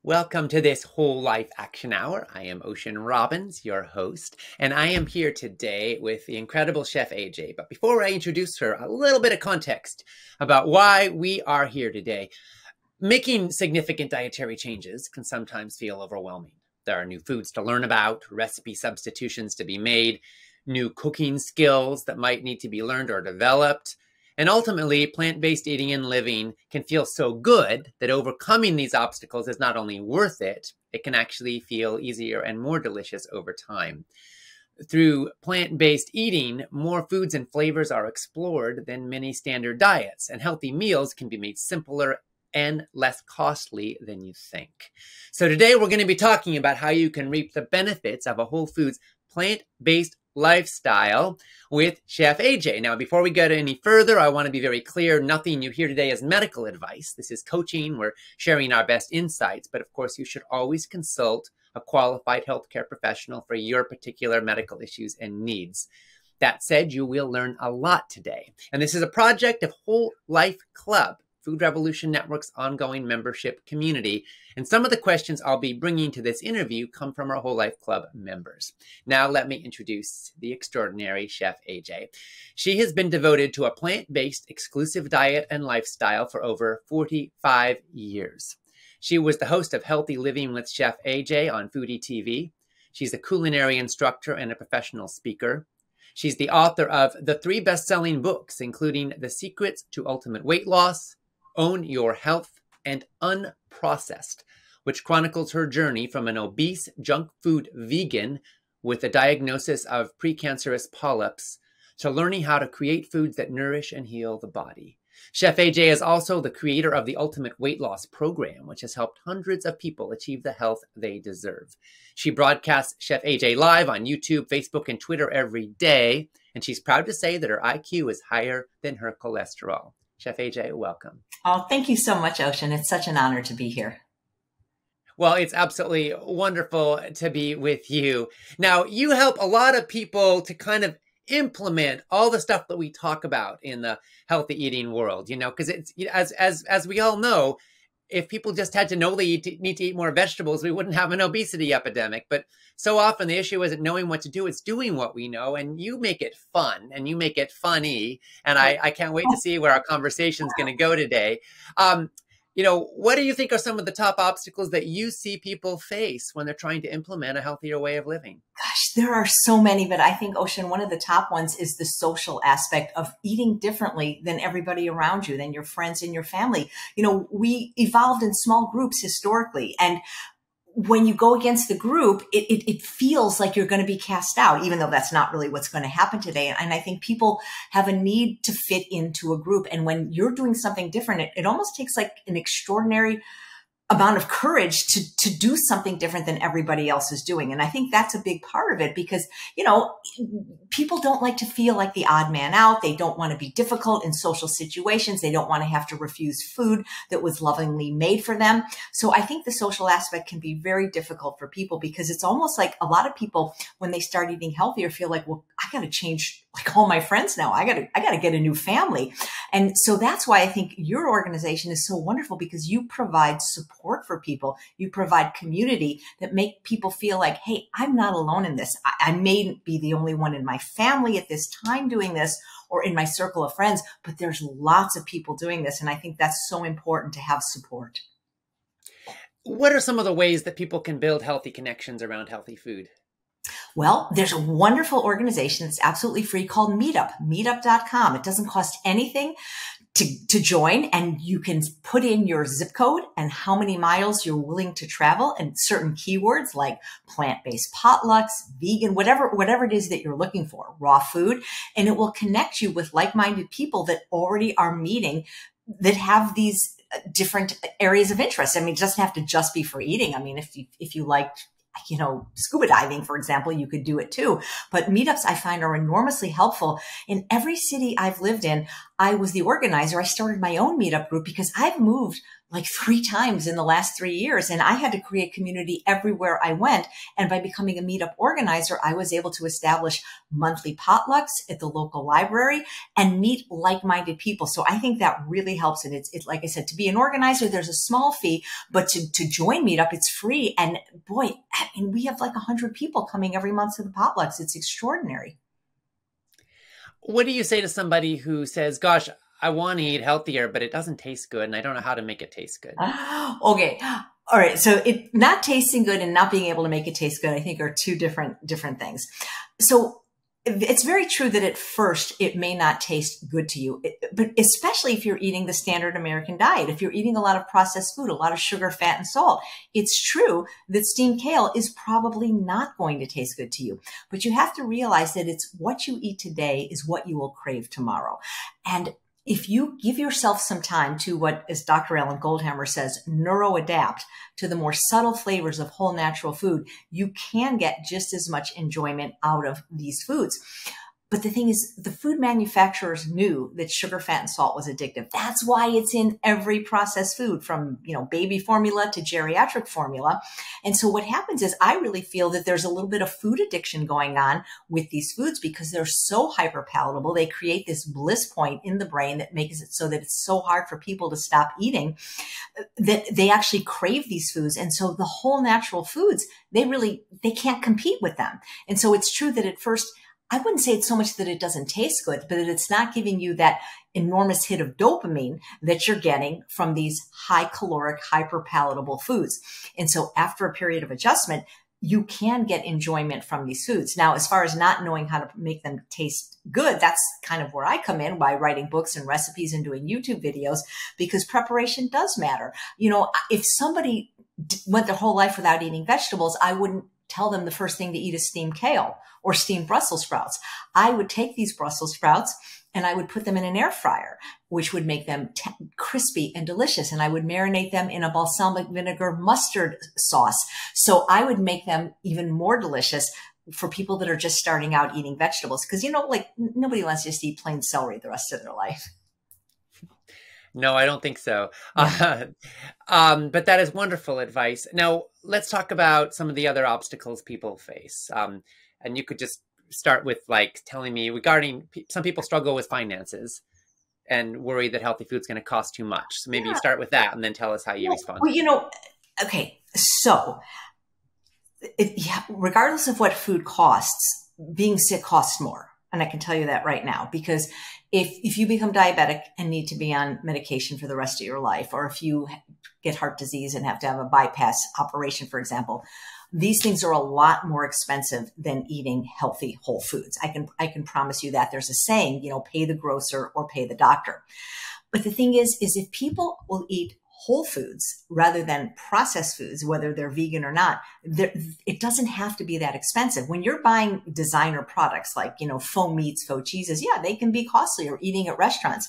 Welcome to this Whole Life Action Hour. I am Ocean Robbins, your host, and I am here today with the incredible Chef AJ. But before I introduce her, a little bit of context about why we are here today. Making significant dietary changes can sometimes feel overwhelming. There are new foods to learn about, recipe substitutions to be made, new cooking skills that might need to be learned or developed. And ultimately, plant-based eating and living can feel so good that overcoming these obstacles is not only worth it, it can actually feel easier and more delicious over time. Through plant-based eating, more foods and flavors are explored than many standard diets, and healthy meals can be made simpler and less costly than you think. So today we're going to be talking about how you can reap the benefits of a whole foods plant-based lifestyle with Chef AJ. Now, before we go any further, I want to be very clear. Nothing you hear today is medical advice. This is coaching. We're sharing our best insights. But of course, you should always consult a qualified healthcare professional for your particular medical issues and needs. That said, you will learn a lot today. And this is a project of Whole Life Club, Food Revolution Network's ongoing membership community. And some of the questions I'll be bringing to this interview come from our Whole Life Club members. Now let me introduce the extraordinary Chef AJ. She has been devoted to a plant-based exclusive diet and lifestyle for over 45 years. She was the host of Healthy Living with Chef AJ on Foodie TV. She's a culinary instructor and a professional speaker. She's the author of the 3 best-selling books, including The Secrets to Ultimate Weight Loss, Own Your Health, and Unprocessed, which chronicles her journey from an obese junk food vegan with a diagnosis of precancerous polyps to learning how to create foods that nourish and heal the body. Chef AJ is also the creator of the Ultimate Weight Loss Program, which has helped hundreds of people achieve the health they deserve. She broadcasts Chef AJ live on YouTube, Facebook, and Twitter every day, and she's proud to say that her IQ is higher than her cholesterol. Chef AJ, welcome. Oh, thank you so much, Ocean. It's such an honor to be here. Well, it's absolutely wonderful to be with you. Now, you help a lot of people to kind of implement all the stuff that we talk about in the healthy eating world, because it's, as we all know, if people just had to know they need to eat more vegetables, we wouldn't have an obesity epidemic. But so often the issue isn't knowing what to do, it's doing what we know. And you make it fun and you make it funny. And I can't wait to see where our conversation is going to go today. What do you think are some of the top obstacles that you see people face when they're trying to implement a healthier way of living? Gosh, there are so many, but I think, Ocean, one of the top ones is the social aspect of eating differently than everybody around you, than your friends and your family. We evolved in small groups historically, and when you go against the group, it feels like you're going to be cast out, even though that's not really what's going to happen today. And I think people have a need to fit into a group. And when you're doing something different, it almost takes like an extraordinary amount of courage to do something different than everybody else is doing. And I think that's a big part of it because, people don't like to feel like the odd man out. They don't want to be difficult in social situations. They don't want to have to refuse food that was lovingly made for them. So I think the social aspect can be very difficult for people because it's almost like a lot of people, when they start eating healthier, feel like, well, I got to change like all my friends now. I got to get a new family. And so that's why I think your organization is so wonderful because you provide support for people. You provide community that make people feel like, hey, I'm not alone in this. I may be the only one in my family at this time doing this or in my circle of friends, but there's lots of people doing this. And I think that's so important to have support. What are some of the ways that people can build healthy connections around healthy food? Well, there's a wonderful organization that's absolutely free called Meetup, meetup.com. It doesn't cost anything to join, and you can put in your zip code and how many miles you're willing to travel and certain keywords like plant-based potlucks, vegan, whatever it is that you're looking for, raw food, and it will connect you with like-minded people that already are meeting that have these different areas of interest. I mean, it doesn't have to just be for eating. I mean, if you liked scuba diving, for example, you could do it too. But meetups I find are enormously helpful. In every city I've lived in, I was the organizer. I started my own meetup group because I've moved like 3 times in the last 3 years, and I had to create community everywhere I went. And by becoming a meetup organizer, I was able to establish monthly potlucks at the local library and meet like-minded people. So I think that really helps. And it's like I said, to be an organizer, there's a small fee, but to join meetup, it's free. And boy, I mean, we have like 100 people coming every month to the potlucks. It's extraordinary. What do you say to somebody who says, gosh, I want to eat healthier, but it doesn't taste good and I don't know how to make it taste good? Okay. All right. So it not tasting good and not being able to make it taste good, I think are two different things. So it's very true that at first it may not taste good to you, but especially if you're eating the standard American diet, if you're eating a lot of processed food, a lot of sugar, fat, and salt, it's true that steamed kale is probably not going to taste good to you. But you have to realize that it's what you eat today is what you will crave tomorrow. And if you give yourself some time to what, as Dr. Alan Goldhammer says, neuroadapt to the more subtle flavors of whole natural food, you can get just as much enjoyment out of these foods. But the thing is, the food manufacturers knew that sugar, fat, and salt was addictive. That's why it's in every processed food, from, baby formula to geriatric formula. And so what happens is, I really feel that there's a little bit of food addiction going on with these foods because they're so hyper palatable. They create this bliss point in the brain that makes it so that it's so hard for people to stop eating that they actually crave these foods. And so the whole natural foods, they can't compete with them. And so it's true that at first, I wouldn't say it's so much that it doesn't taste good, but that it's not giving you that enormous hit of dopamine that you're getting from these high caloric, hyper palatable foods. And so after a period of adjustment, you can get enjoyment from these foods. Now, as far as not knowing how to make them taste good, that's kind of where I come in by writing books and recipes and doing YouTube videos, because preparation does matter. If somebody went their whole life without eating vegetables, I wouldn't tell them the first thing to eat is steamed kale or steamed Brussels sprouts. I would take these Brussels sprouts and I would put them in an air fryer, which would make them crispy and delicious. And I would marinate them in a balsamic vinegar mustard sauce. So I would make them even more delicious for people that are just starting out eating vegetables. Because, nobody wants to just eat plain celery the rest of their life. No, I don't think so. Yeah. But that is wonderful advice. Now, let's talk about some of the other obstacles people face. And you could just start with telling me regarding some people struggle with finances and worry that healthy food's going to cost too much. So maybe you start with that and then tell us how you respond. Well, okay. So regardless of what food costs, being sick costs more. And I can tell you that right now, because if you become diabetic and need to be on medication for the rest of your life, or if you get heart disease and have to have a bypass operation, for example, these things are a lot more expensive than eating healthy whole foods. I can promise you that. There's a saying, pay the grocer or pay the doctor. But the thing is if people will eat whole foods rather than processed foods, whether they're vegan or not, it doesn't have to be that expensive. When you're buying designer products like, faux meats, faux cheeses, they can be costly, or eating at restaurants.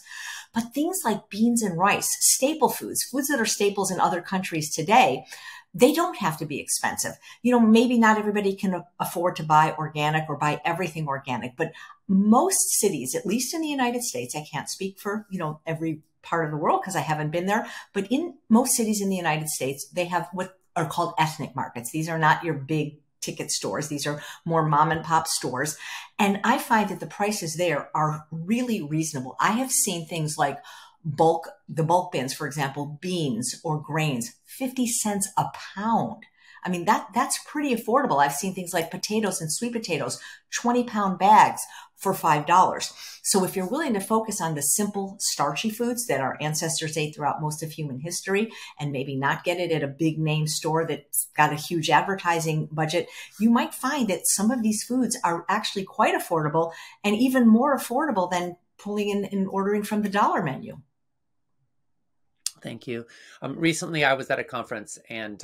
But things like beans and rice, staple foods that are staples in other countries today, they don't have to be expensive. Maybe not everybody can afford to buy organic or buy everything organic, but most cities, at least in the United States, I can't speak for, every part of the world because I haven't been there, but in most cities in the United States, they have what are called ethnic markets. These are not your big ticket stores. These are more mom and pop stores. And I find that the prices there are really reasonable. I have seen things like the bulk bins, for example, beans or grains, 50 cents a pound. I mean, that's pretty affordable. I've seen things like potatoes and sweet potatoes, 20-pound bags for $5. So if you're willing to focus on the simple starchy foods that our ancestors ate throughout most of human history, and maybe not get it at a big name store that's got a huge advertising budget, you might find that some of these foods are actually quite affordable, and even more affordable than pulling in and ordering from the dollar menu. Thank you. Recently, I was at a conference and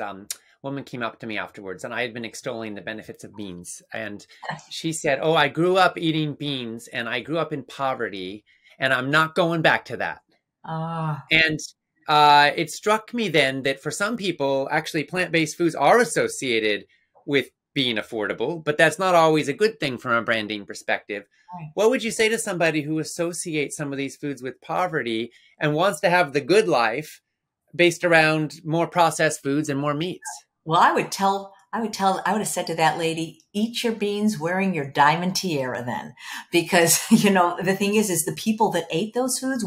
woman came up to me afterwards, and I had been extolling the benefits of beans. And she said, "Oh, I grew up eating beans and I grew up in poverty and I'm not going back to that." And it struck me then that for some people, actually plant-based foods are associated with being affordable, but that's not always a good thing from a branding perspective. Right. What would you say to somebody who associates some of these foods with poverty and wants to have the good life based around more processed foods and more meats? Well, I would have said to that lady, eat your beans wearing your diamond tiara then. Because, the thing is the people that ate those foods,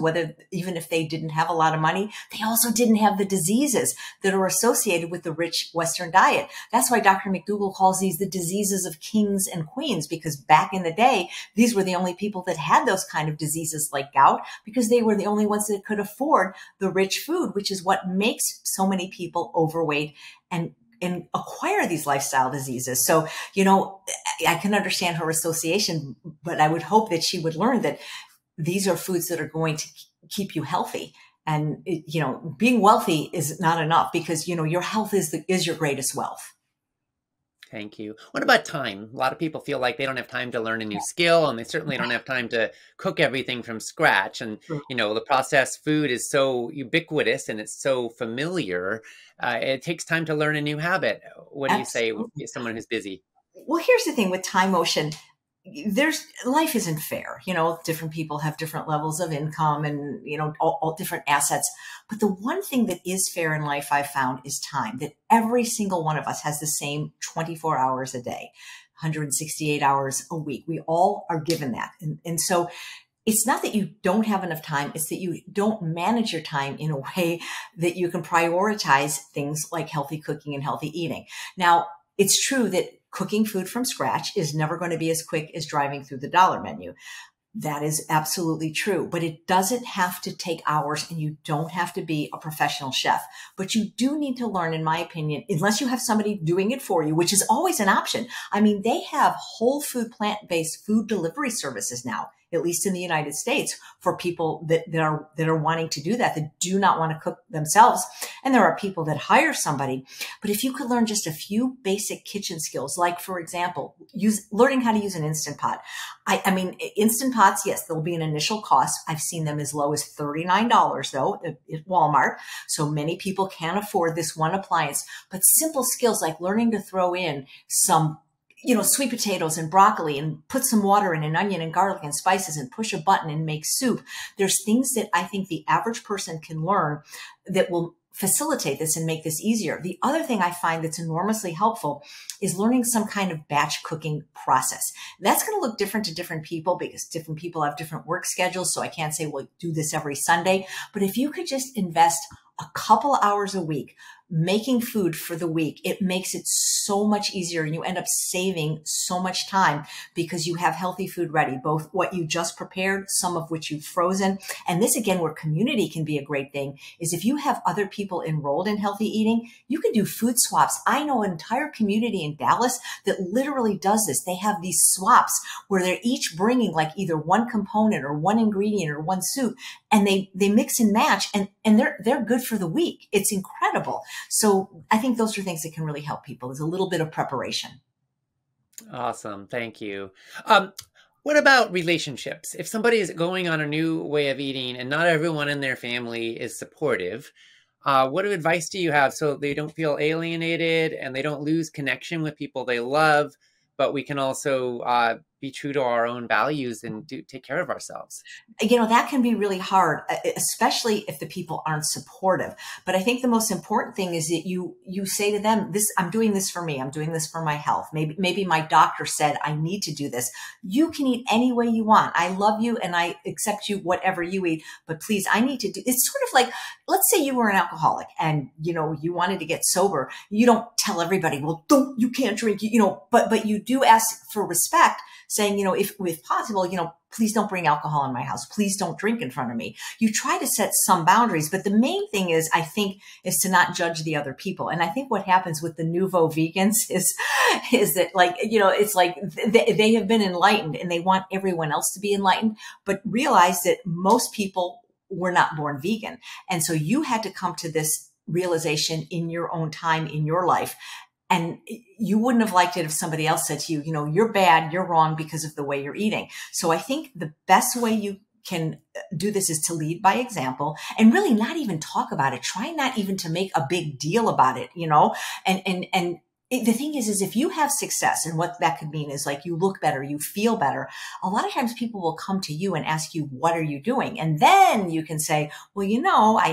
even if they didn't have a lot of money, they also didn't have the diseases that are associated with the rich Western diet. That's why Dr. McDougall calls these the diseases of kings and queens, because back in the day, these were the only people that had those kind of diseases like gout, because they were the only ones that could afford the rich food, which is what makes so many people overweight and acquire these lifestyle diseases. So, I can understand her association, but I would hope that she would learn that these are foods that are going to keep you healthy. And, being wealthy is not enough, because, your health is your greatest wealth. Thank you. What about time? A lot of people feel like they don't have time to learn a new skill, and they certainly don't have time to cook everything from scratch. And, the processed food is so ubiquitous and it's so familiar. It takes time to learn a new habit. What do you say to someone who's busy? Well, here's the thing with time, Ocean. Life isn't fair. Different people have different levels of income and, all different assets. But the one thing that is fair in life I've found is time, that every single one of us has the same 24 hours a day, 168 hours a week. We all are given that. And so it's not that you don't have enough time. It's that you don't manage your time in a way that you can prioritize things like healthy cooking and healthy eating. Now, it's true that cooking food from scratch is never going to be as quick as driving through the dollar menu. That is absolutely true, but it doesn't have to take hours, and you don't have to be a professional chef. But you do need to learn, in my opinion, unless you have somebody doing it for you, which is always an option. I mean, they have whole food, plant-based food delivery services now, at least in the United States, for people that are wanting to do that do not want to cook themselves. And there are people that hire somebody. But if you could learn just a few basic kitchen skills, like, for example, learning how to use an Instant Pot. I mean, Instant Pots, yes, there'll be an initial cost. I've seen them as low as $39, though, at Walmart. So many people can't afford this one appliance. But simple skills like learning to throw in some sweet potatoes and broccoli, and put some water in, and onion and garlic and spices, and push a button and make soup. There's things that I think the average person can learn that will facilitate this and make this easier. The other thing I find that's enormously helpful is learning some kind of batch cooking process. That's going to look different to different people, because different people have different work schedules. So I can't say, well, do this every Sunday. But if you could just invest a couple hours a week making food for the week, it makes it so much easier, and you end up saving so much time, because you have healthy food ready, both what you just prepared, some of which you've frozen. And this, again, where community can be a great thing, is if you have other people enrolled in healthy eating, you can do food swaps. I know an entire community in Dallas that literally does this. They have these swaps where they're each bringing like either one component or one ingredient or one soup, and they mix and match, and they're good for the week. It's incredible. So I think those are things that can really help people, is a little bit of preparation. Awesome. Thank you. What about relationships? If somebody is going on a new way of eating and not everyone in their family is supportive, what advice do you have so they don't feel alienated and they don't lose connection with people they love, but we can also be true to our own values and take care of ourselves? That can be really hard, especially if the people aren't supportive. But I think the most important thing is that you say to them, I'm doing this for me. I'm doing this for my health. Maybe my doctor said I need to do this. You can eat any way you want. I love you and I accept you, whatever you eat, but please, I need to do. It's sort of like, let's say you were an alcoholic and, you wanted to get sober. You don't tell everybody, well, you can't drink, but you do ask for respect, saying, if possible, please don't bring alcohol in my house. Please don't drink in front of me. You try to set some boundaries, but the main thing is, I think, is to not judge the other people. And I think what happens with the nouveau vegans is that, it's like they have been enlightened and they want everyone else to be enlightened, but realize that most people were not born vegan. And so you had to come to this realization in your own time in your life. And you wouldn't have liked it if somebody else said to you, you're bad, you're wrong because of the way you're eating. So I think the best way you can do this is to lead by example and really not even talk about it. Try not even to make a big deal about it, and the thing is if you have success, and what that could mean is like you look better, you feel better. A lot of times people will come to you and ask you, what are you doing? And then you can say, well, I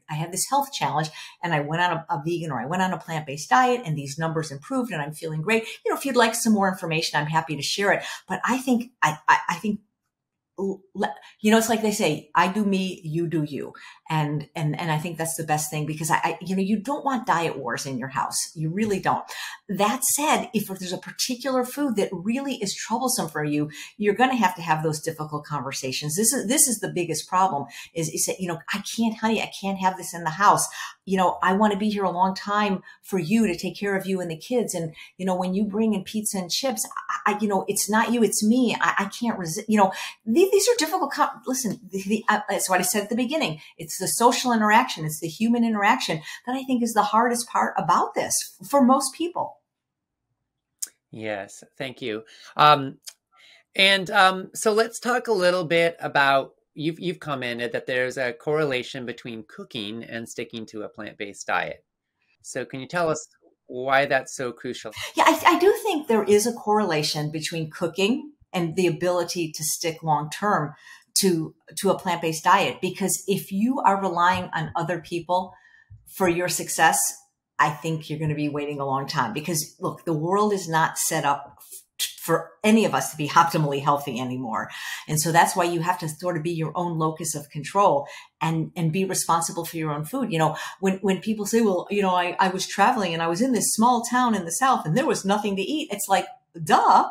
had this health challenge and I went on a vegan, or I went on a plant-based diet, and these numbers improved and I'm feeling great. If you'd like some more information, I'm happy to share it. But I think, I think, it's like they say, I do me, you do you. And I think that's the best thing, because you don't want diet wars in your house. You really don't. That said, if there's a particular food that really is troublesome for you, you're going to have those difficult conversations. This is the biggest problem is I can't, honey, I can't have this in the house. I want to be here a long time for you, to take care of you and the kids. And, when you bring in pizza and chips, it's not you, it's me. I can't resist, these are difficult. Listen, that's what I said at the beginning. It's the social interaction. It's the human interaction that I think is the hardest part about this for most people. Yes, thank you. So let's talk a little bit about, you've commented that there's a correlation between cooking and sticking to a plant-based diet. So can you tell us why that's so crucial? Yeah, I do think there is a correlation between cooking and the ability to stick long-term to a plant-based diet. Because if you are relying on other people for your success, I think you're going to be waiting a long time. Because look, the world is not set up for any of us to be optimally healthy anymore. And so that's why you have to sort of be your own locus of control and be responsible for your own food. When people say, well, I was traveling and I was in this small town in the South and there was nothing to eat. It's like, duh,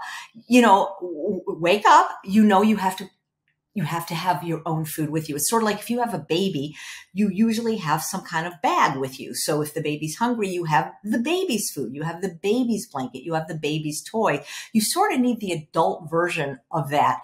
wake up, you have to have your own food with you. It's sort of like if you have a baby, you usually have some kind of bag with you. So if the baby's hungry, you have the baby's food, you have the baby's blanket, you have the baby's toy. You sort of need the adult version of that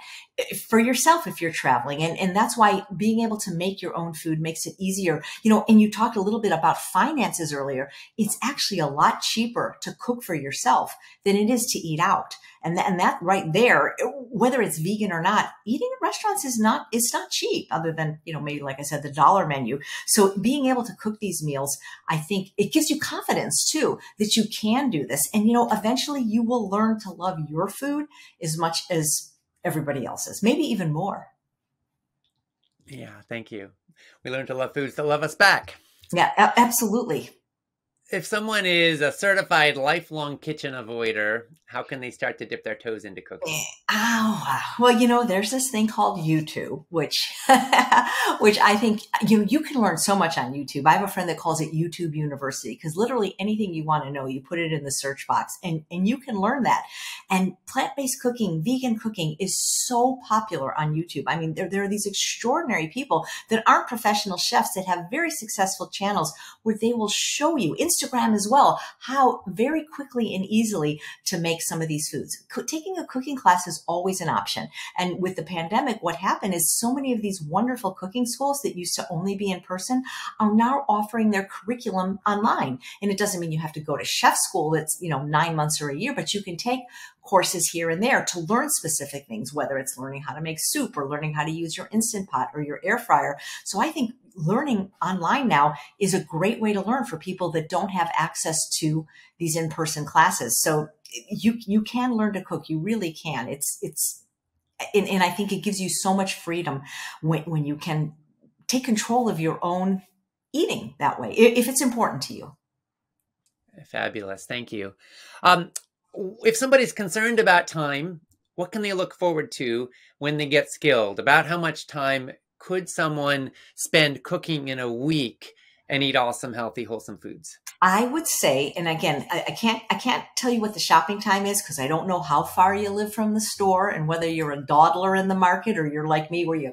for yourself if you're traveling. And that's why being able to make your own food makes it easier. And you talked a little bit about finances earlier. It's actually a lot cheaper to cook for yourself than it is to eat out. And that right there, whether it's vegan or not, eating at restaurants it's not cheap, other than, maybe, like I said, the dollar menu. So being able to cook these meals, I think it gives you confidence too, that you can do this. And, eventually you will learn to love your food as much as everybody else's, maybe even more. Yeah, thank you. We learn to love foods that love us back. Yeah, absolutely. If someone is a certified lifelong kitchen avoider, how can they start to dip their toes into cooking? Oh, well, there's this thing called YouTube, which I think you can learn so much on YouTube. I have a friend that calls it YouTube University, because literally anything you want to know, you put it in the search box and you can learn that. And plant-based cooking, vegan cooking is so popular on YouTube. I mean, there are these extraordinary people that aren't professional chefs that have very successful channels where they will show you, Instagram as well, how very quickly and easily to make some of these foods. Taking a cooking class is always an option. And with the pandemic, what happened is so many of these wonderful cooking schools that used to only be in person are now offering their curriculum online. And it doesn't mean you have to go to chef school that's, 9 months or a year, but you can take courses here and there to learn specific things, whether it's learning how to make soup or learning how to use your Instant Pot or your air fryer. So I think learning online now is a great way to learn for people that don't have access to these in-person classes. So you can learn to cook. You really can. And I think it gives you so much freedom when you can take control of your own eating that way, if it's important to you. Fabulous. Thank you. If somebody's concerned about time, what can they look forward to when they get skilled? About how much time could someone spend cooking in a week and eat awesome, healthy, wholesome foods? I would say, and again, I can't tell you what the shopping time is, because I don't know how far you live from the store and whether you're a dawdler in the market or you're like me where you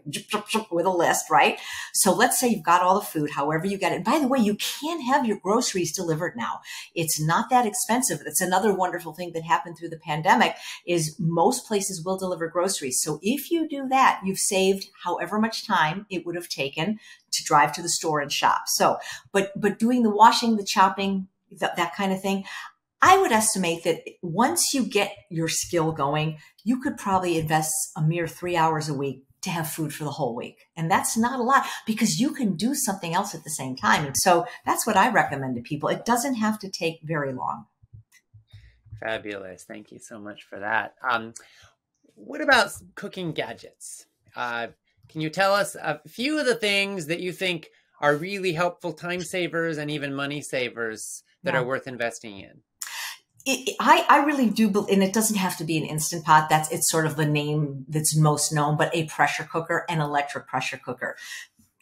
with a list, right? So let's say you've got all the food, however you get it. And by the way, you can have your groceries delivered now. It's not that expensive. That's another wonderful thing that happened through the pandemic is most places will deliver groceries. So if you do that, you've saved however much time it would have taken to drive to the store and shop. So, but doing the washing, the chopping, that kind of thing, I would estimate that once you get your skill going, you could probably invest a mere 3 hours a week to have food for the whole week. And that's not a lot because you can do something else at the same time. And so that's what I recommend to people. It doesn't have to take very long. Fabulous. Thank you so much for that. What about cooking gadgets? Can you tell us a few of the things that you think are really helpful time savers and even money savers that are worth investing in? I really do, and it doesn't have to be an Instant Pot. It's sort of the name that's most known, but a pressure cooker, an electric pressure cooker.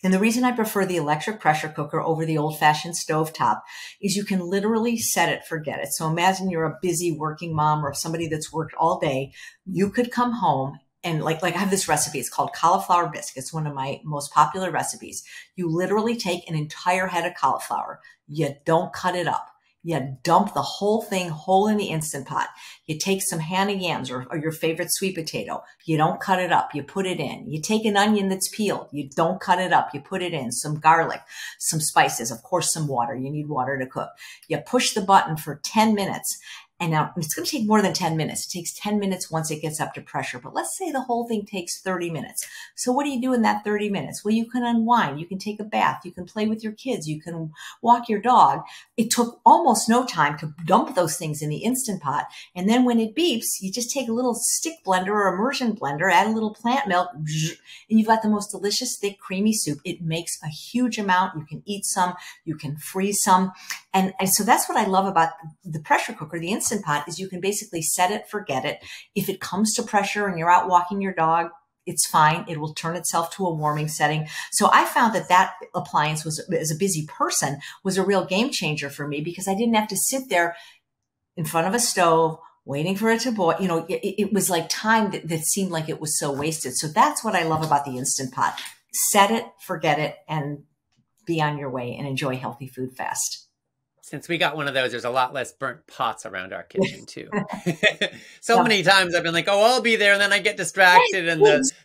And the reason I prefer the electric pressure cooker over the old-fashioned stovetop is you can literally set it, forget it. So imagine you're a busy working mom or somebody that's worked all day. You could come home and like I have this recipe. It's called cauliflower bisque. It's one of my most popular recipes. You literally take an entire head of cauliflower. You don't cut it up. You dump the whole thing whole in the Instant Pot. You take some Hannah yams or your favorite sweet potato. You don't cut it up. You put it in. You take an onion that's peeled. You don't cut it up. You put it in. Some garlic, some spices, of course, some water. You need water to cook. You push the button for 10 minutes. And now it's going to take more than 10 minutes. It takes 10 minutes once it gets up to pressure. But let's say the whole thing takes 30 minutes. So what do you do in that 30 minutes? Well, you can unwind. You can take a bath. You can play with your kids. You can walk your dog. It took almost no time to dump those things in the Instant Pot. And then when it beeps, you just take a little stick blender or immersion blender, add a little plant milk, and you've got the most delicious, thick, creamy soup. It makes a huge amount. You can eat some. You can freeze some. And so that's what I love about the pressure cooker, the Instant Pot, is you can basically set it, forget it. If it comes to pressure and you're out walking your dog, it's fine. It will turn itself to a warming setting. So I found that appliance was, as a busy person, was a real game changer for me because I didn't have to sit there in front of a stove waiting for it to boil. You know, it was like time that seemed like it was so wasted. So that's what I love about the Instant Pot. Set it, forget it, and be on your way and enjoy healthy food fast. Since we got one of those, there's a lot less burnt pots around our kitchen too. So many times I've been like, oh, I'll be there. And then I get distracted and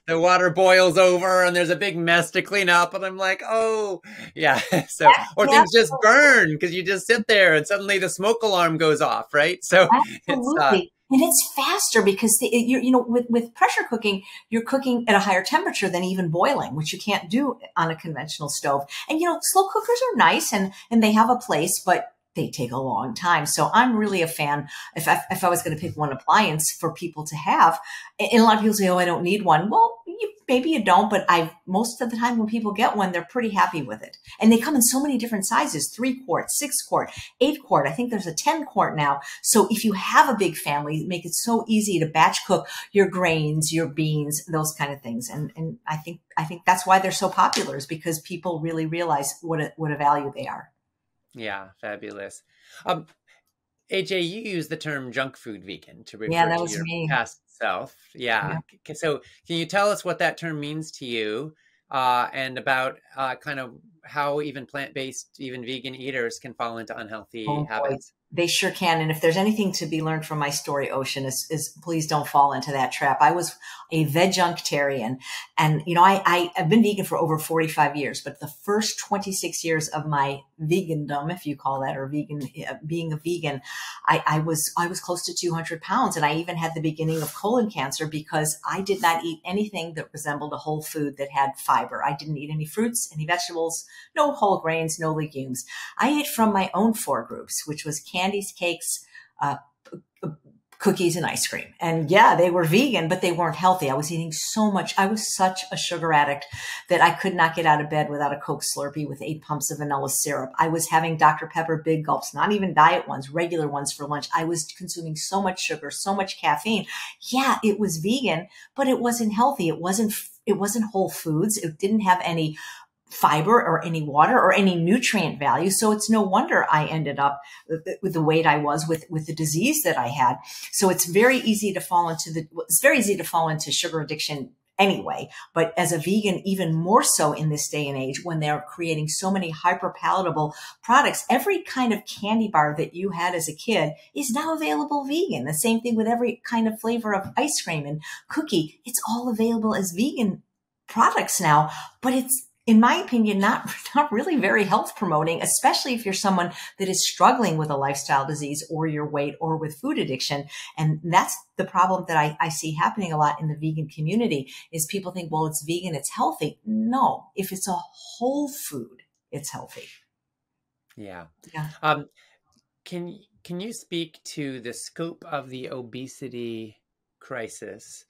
the water boils over and there's a big mess to clean up. And I'm like, oh, yeah. So, or things just burn because you just sit there and suddenly the smoke alarm goes off, right? So absolutely. And it's faster because with pressure cooking, you're cooking at a higher temperature than even boiling, which you can't do on a conventional stove. And, slow cookers are nice and they have a place, but they take a long time. So I'm really a fan. If I was going to pick one appliance for people to have, and a lot of people say, oh, I don't need one. Well, maybe you don't, but most of the time when people get one, they're pretty happy with it. And they come in so many different sizes, 3 quart, 6 quart, 8 quart. I think there's a 10 quart now. So if you have a big family, make it so easy to batch cook your grains, your beans, those kind of things. And I think that's why they're so popular, is because people really realize what a value they are. Yeah, fabulous. AJ, you use the term junk food vegan to refer to your past self. Yeah. So can you tell us what that term means to you and about kind of how even plant-based, even vegan eaters can fall into unhealthy habits? They sure can. And if there's anything to be learned from my story, Ocean, is please don't fall into that trap. I was a vegetarian and, I've been vegan for over 45 years, but the first 26 years of my vegandom, if you call that, or being a vegan, I was close to 200 pounds. And I even had the beginning of colon cancer because I did not eat anything that resembled a whole food that had fiber. I didn't eat any fruits, any vegetables, no whole grains, no legumes. I ate from my own 4 groups, which was candies, cakes, cookies, and ice cream. And yeah, they were vegan, but they weren't healthy. I was eating so much. I was such a sugar addict that I could not get out of bed without a Coke Slurpee with 8 pumps of vanilla syrup. I was having Dr. Pepper big gulps, not even diet ones, regular ones for lunch. I was consuming so much sugar, so much caffeine. Yeah, it was vegan, but it wasn't healthy. It wasn't whole foods. It didn't have any fiber or any water or any nutrient value. So it's no wonder I ended up with the weight I was with the disease that I had. So it's very easy to fall into sugar addiction anyway. But as a vegan, even more so in this day and age when they're creating so many hyper palatable products, every kind of candy bar that you had as a kid is now available vegan. The same thing with every kind of flavor of ice cream and cookie. It's all available as vegan products now, but it's in my opinion, not really very health promoting, especially if you're someone that is struggling with a lifestyle disease or your weight or with food addiction. And that's the problem that I see happening a lot in the vegan community is people think, well, it's vegan, it's healthy. No, if it's a whole food, it's healthy. Yeah. Yeah. Can you speak to the scope of the obesity crisis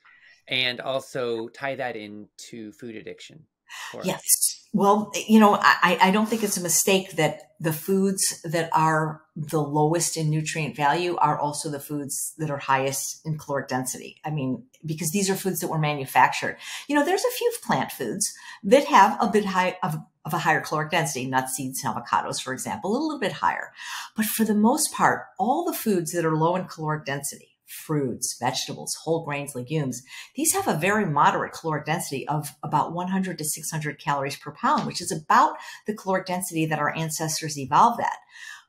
and also tie that into food addiction for Yes. us? Well, I don't think it's a mistake that the foods that are the lowest in nutrient value are also the foods that are highest in caloric density. I mean, because these are foods that were manufactured. There's a few plant foods that have a bit high of a higher caloric density, nuts, seeds, and avocados, for example, a little bit higher. But for the most part, all the foods that are low in caloric density, fruits, vegetables, whole grains, legumes, these have a very moderate caloric density of about 100 to 600 calories per pound, which is about the caloric density that our ancestors evolved at.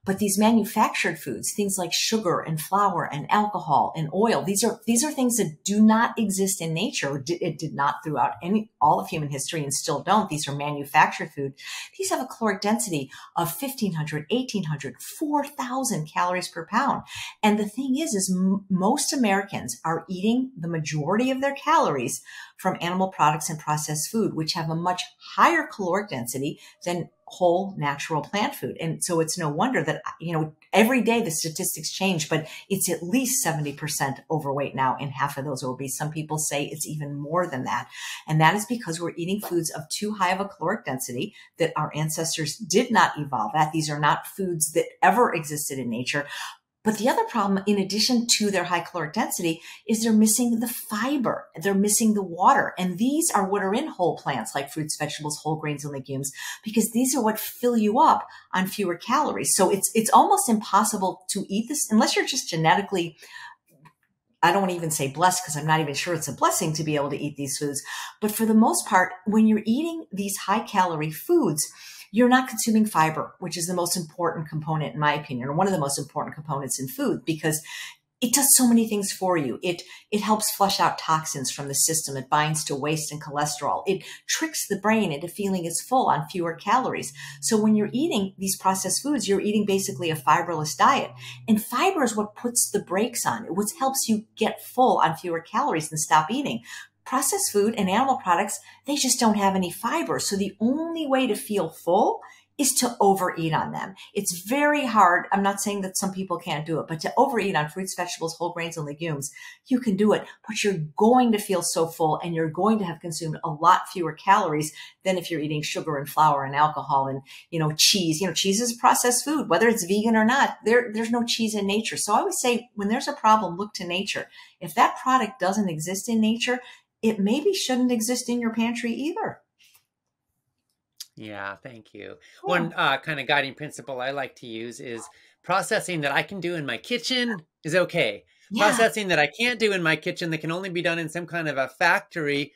But these manufactured foods, things like sugar and flour and alcohol and oil, these are things that do not exist in nature. It did not throughout all of human history and still don't. These are manufactured food. These have a caloric density of 1,500, 1,800, 4,000 calories per pound. And the thing is most Americans are eating the majority of their calories from animal products and processed food, which have a much higher caloric density than whole natural plant food. And so it's no wonder that, every day the statistics change, but it's at least 70% overweight now, and half of those are obese. Some people say it's even more than that. And that is because we're eating foods of too high of a caloric density that our ancestors did not evolve at. These are not foods that ever existed in nature. But the other problem, in addition to their high caloric density, is they're missing the fiber. They're missing the water. And these are what are in whole plants like fruits, vegetables, whole grains, and legumes, because these are what fill you up on fewer calories. So it's almost impossible to eat this unless you're just genetically, I don't want to even say blessed, because I'm not even sure it's a blessing to be able to eat these foods. But for the most part, when you're eating these high calorie foods, you're not consuming fiber, which is the most important component, in my opinion, or one of the most important components in food, because it does so many things for you. It helps flush out toxins from the system. It binds to waste and cholesterol. It tricks the brain into feeling it's full on fewer calories. So when you're eating these processed foods, you're eating basically a fiberless diet. And fiber is what puts the brakes on. It what helps you get full on fewer calories and stop eating. Processed food and animal products, they just don't have any fiber. So the only way to feel full is to overeat on them. It's very hard. I'm not saying that some people can't do it, but to overeat on fruits, vegetables, whole grains, and legumes, you can do it, but you're going to feel so full and you're going to have consumed a lot fewer calories than if you're eating sugar and flour and alcohol and, cheese. Cheese is processed food, whether it's vegan or not. There's no cheese in nature. So I always say when there's a problem, look to nature. If that product doesn't exist in nature, it maybe shouldn't exist in your pantry either. Yeah, thank you. Yeah. One kind of guiding principle I like to use is processing that I can do in my kitchen is okay. Yeah. Processing that I can't do in my kitchen that can only be done in some kind of a factory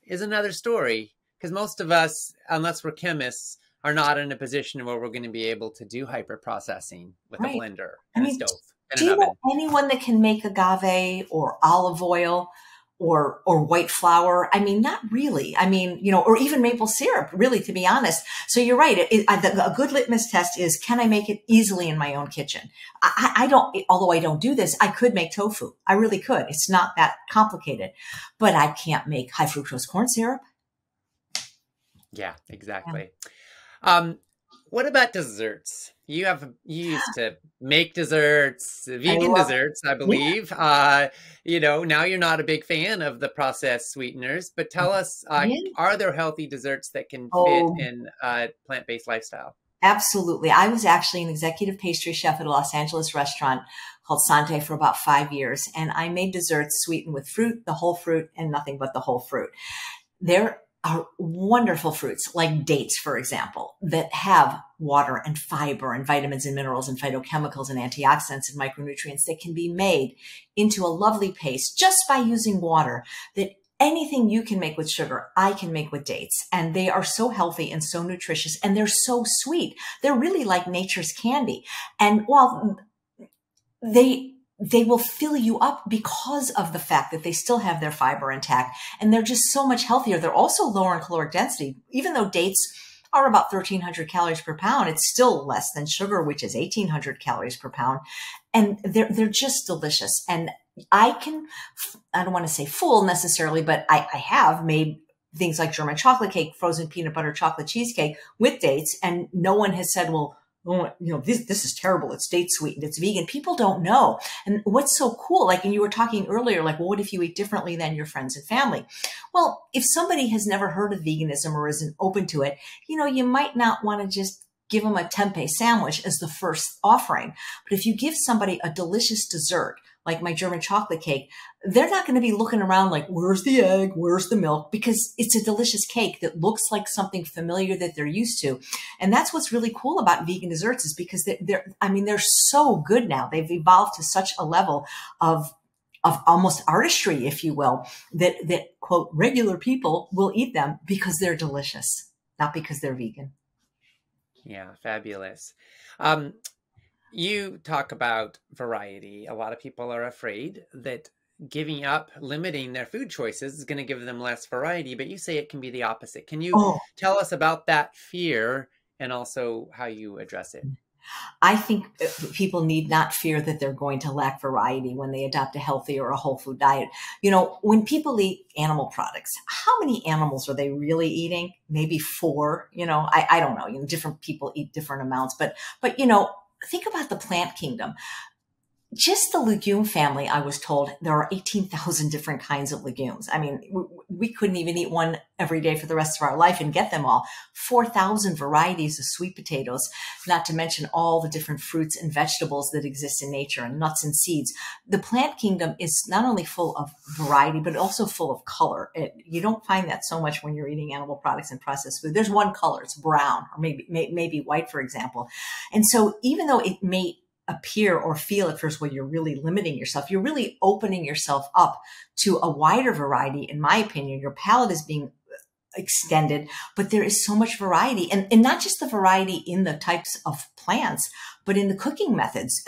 is another story. Because most of us, unless we're chemists, are not in a position where we're going to be able to do hyper processing with a blender and a stove and an oven. Do you know anyone that can make agave or olive oil or white flour? I mean, not really. I mean, or even maple syrup, really, to be honest. So you're right. A good litmus test is, can I make it easily in my own kitchen? I don't, although I don't do this, I could make tofu. I really could. It's not that complicated, but I can't make high fructose corn syrup. Yeah, exactly. Yeah. What about desserts? You used to make desserts, vegan desserts, I believe. Yeah. Now you're not a big fan of the processed sweeteners, but tell us, are there healthy desserts that can fit in a plant-based lifestyle? Absolutely. I was actually an executive pastry chef at a Los Angeles restaurant called Sauté for about 5 years. And I made desserts sweetened with fruit, the whole fruit, and nothing but the whole fruit. There are wonderful fruits like dates, for example, that have water and fiber and vitamins and minerals and phytochemicals and antioxidants and micronutrients that can be made into a lovely paste just by using water. That anything you can make with sugar, I can make with dates. And they are so healthy and so nutritious, and they're so sweet. They're really like nature's candy. And while they they will fill you up because of the fact that they still have their fiber intact, and they're just so much healthier. They're also lower in caloric density. Even though dates are about 1,300 calories per pound, it's still less than sugar, which is 1,800 calories per pound. And they're just delicious. And I don't want to say fool necessarily, but I have made things like German chocolate cake, frozen peanut butter chocolate cheesecake with dates. And no one has said, well, oh, this is terrible. It's date sweetened. It's vegan. People don't know. And what's so cool, like, and you were talking earlier, like, well, what if you eat differently than your friends and family? Well, if somebody has never heard of veganism or isn't open to it, you might not want to just give them a tempeh sandwich as the first offering. But if you give somebody a delicious dessert, like my German chocolate cake, they're not going to be looking around like, where's the egg? Where's the milk? Because it's a delicious cake that looks like something familiar that they're used to. And that's what's really cool about vegan desserts, is because they're so good now. They've evolved to such a level of almost artistry, if you will, that quote, regular people will eat them because they're delicious, not because they're vegan. Yeah, fabulous. You talk about variety. A lot of people are afraid that giving up, limiting their food choices is going to give them less variety, but you say it can be the opposite. Can you tell us about that fear and also how you address it? I think people need not fear that they're going to lack variety when they adopt a healthy or a whole food diet. When people eat animal products, how many animals are they really eating? Maybe 4, I don't know. Different people eat different amounts, but think about the plant kingdom. Just the legume family, I was told there are 18,000 different kinds of legumes. I mean, we couldn't even eat one every day for the rest of our life and get them all. 4,000 varieties of sweet potatoes, not to mention all the different fruits and vegetables that exist in nature, and nuts and seeds. The plant kingdom is not only full of variety, but also full of color. You don't find that so much when you're eating animal products and processed food. There's one color, it's brown, or maybe white, for example. And so even though it may appear or feel at first, well, you're really limiting yourself, you're really opening yourself up to a wider variety. In my opinion, your palate is being extended, but there is so much variety, and not just the variety in the types of plants, but in the cooking methods.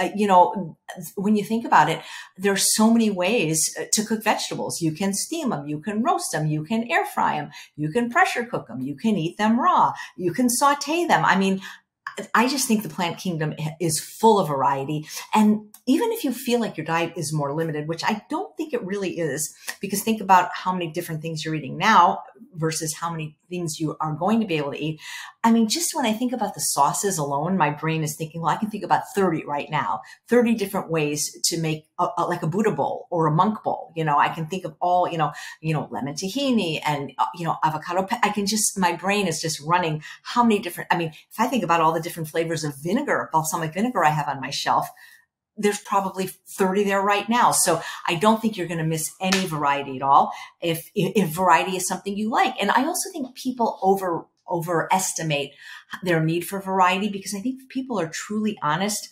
When you think about it, there's so many ways to cook vegetables. You can steam them, you can roast them, you can air fry them, you can pressure cook them, you can eat them raw, you can saute them. I mean, I just think the plant kingdom is full of variety. And even if you feel like your diet is more limited, which I don't think it really is, because think about how many different things you're eating now versus how many things you are going to be able to eat. I mean, just when I think about the sauces alone, my brain is thinking, well, I can think about 30 right now, 30 different ways to make like a Buddha bowl or a monk bowl. I can think of all, lemon tahini and, avocado. My brain is just running how many different, if I think about all the different flavors of vinegar, balsamic vinegar I have on my shelf, there's probably 30 there right now. So I don't think you're going to miss any variety at all if variety is something you like. And I also think people overestimate their need for variety, because I think if people are truly honest,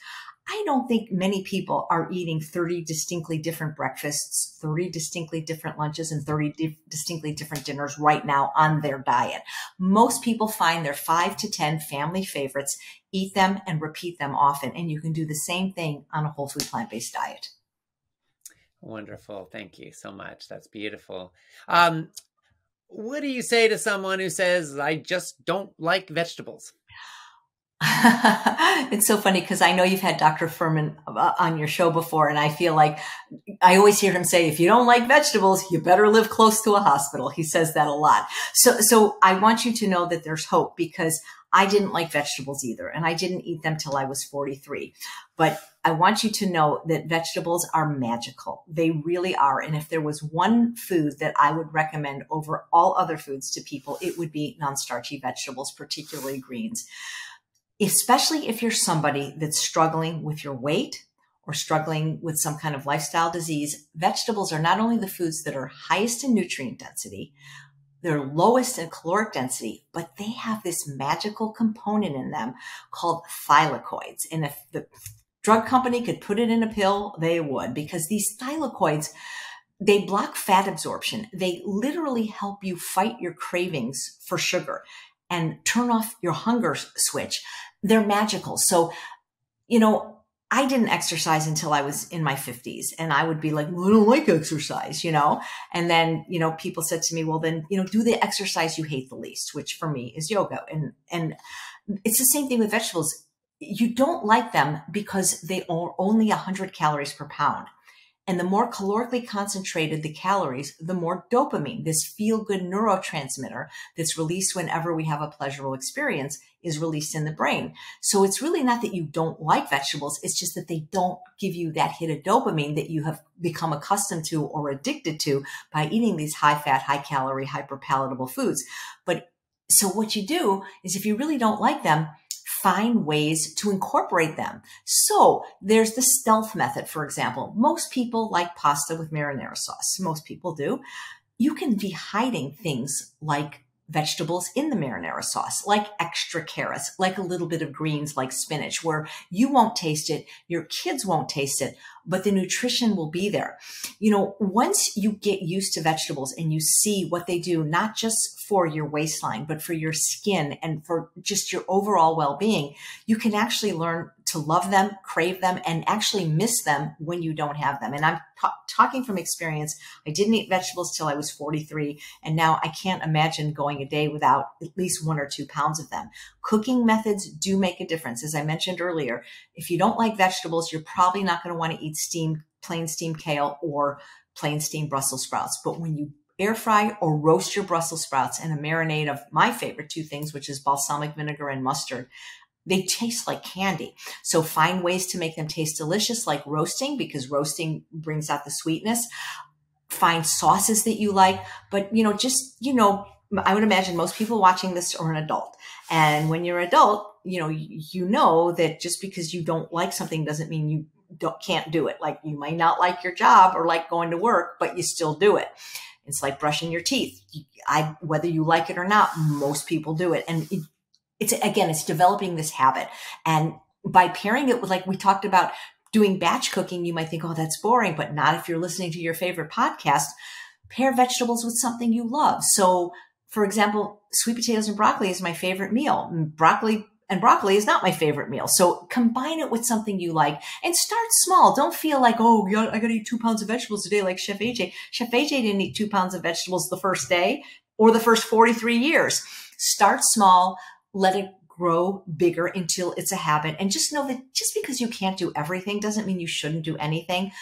I don't think many people are eating 30 distinctly different breakfasts, 30 distinctly different lunches, and 30 distinctly different dinners right now on their diet. Most people find their 5 to 10 family favorites, eat them, and repeat them often. And you can do the same thing on a whole food plant-based diet. Wonderful. Thank you so much. That's beautiful. What do you say to someone who says, I just don't like vegetables? It's so funny because I know you've had Dr. Furman on your show before, and I feel like I always hear him say, if you don't like vegetables, you better live close to a hospital. He says that a lot. So I want you to know that there's hope, because I didn't like vegetables either, and I didn't eat them till I was 43. But I want you to know that vegetables are magical. They really are. And if there was one food that I would recommend over all other foods to people, it would be non-starchy vegetables, particularly greens. Especially if you're somebody that's struggling with your weight or struggling with some kind of lifestyle disease, vegetables are not only the foods that are highest in nutrient density, they're lowest in caloric density, but they have this magical component in them called thylakoids. And if the drug company could put it in a pill, they would, because these thylakoids, they block fat absorption. They literally help you fight your cravings for sugar and turn off your hunger switch. They're magical. So, I didn't exercise until I was in my 50s, and I would be like, well, I don't like exercise, And then, people said to me, well, then, do the exercise you hate the least, which for me is yoga. And it's the same thing with vegetables. You don't like them because they are only 100 calories per pound. And the more calorically concentrated the calories, the more dopamine, this feel-good neurotransmitter that's released whenever we have a pleasurable experience, is released in the brain. So it's really not that you don't like vegetables. It's just that they don't give you that hit of dopamine that you have become accustomed to or addicted to by eating these high-fat, high-calorie, hyper-palatable foods. But so what you do is if you really don't like them, find ways to incorporate them. So there's the stealth method, for example. Most people like pasta with marinara sauce. Most people do. You can be hiding things like vegetables in the marinara sauce, like extra carrots, like a little bit of greens, like spinach, where you won't taste it, your kids won't taste it, but the nutrition will be there. Once you get used to vegetables and you see what they do, not just for your waistline, but for your skin and for just your overall well-being, you can actually learn to love them, crave them, and actually miss them when you don't have them. And I'm talking from experience. I didn't eat vegetables till I was 43, and now I can't imagine going a day without at least 1 or 2 pounds of them. Cooking methods do make a difference. As I mentioned earlier, if you don't like vegetables, you're probably not going to want to eat plain steamed kale or plain steamed Brussels sprouts. But when you air fry or roast your Brussels sprouts in a marinade of my favorite 2 things, which is balsamic vinegar and mustard, they taste like candy. So find ways to make them taste delicious, like roasting, because roasting brings out the sweetness. Find sauces that you like, but I would imagine most people watching this are an adult. And when you're an adult, you know that just because you don't like something doesn't mean you can't do it. Like you might not like your job or like going to work, but you still do it. It's like brushing your teeth. Whether you like it or not, most people do it. And it's developing this habit. And by pairing it with, like we talked about, doing batch cooking, you might think, oh, that's boring, but not if you're listening to your favorite podcast. Pair vegetables with something you love. So, for example, sweet potatoes and broccoli is my favorite meal. Broccoli is not my favorite meal. So combine it with something you like and start small. Don't feel like, oh, I got to eat 2 pounds of vegetables a day like Chef AJ. Chef AJ didn't eat 2 pounds of vegetables the first day or the first 43 years. Start small. Let it grow bigger until it's a habit. And just know that just because you can't do everything doesn't mean you shouldn't do anything.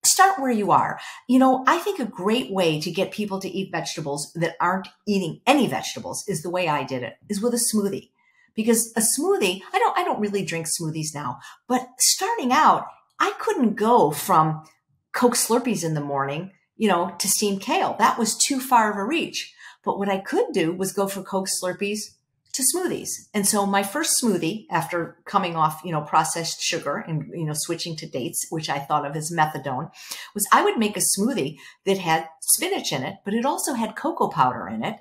Start where you are. I think a great way to get people to eat vegetables that aren't eating any vegetables is the way I did it, is with a smoothie. Because a smoothie, I don't really drink smoothies now, but starting out, I couldn't go from Coke Slurpees in the morning, to steamed kale. That was too far of a reach. But what I could do was go for Coke Slurpees to smoothies. And so my first smoothie, after coming off, processed sugar and, switching to dates, which I thought of as methadone, was I would make a smoothie that had spinach in it, but it also had cocoa powder in it.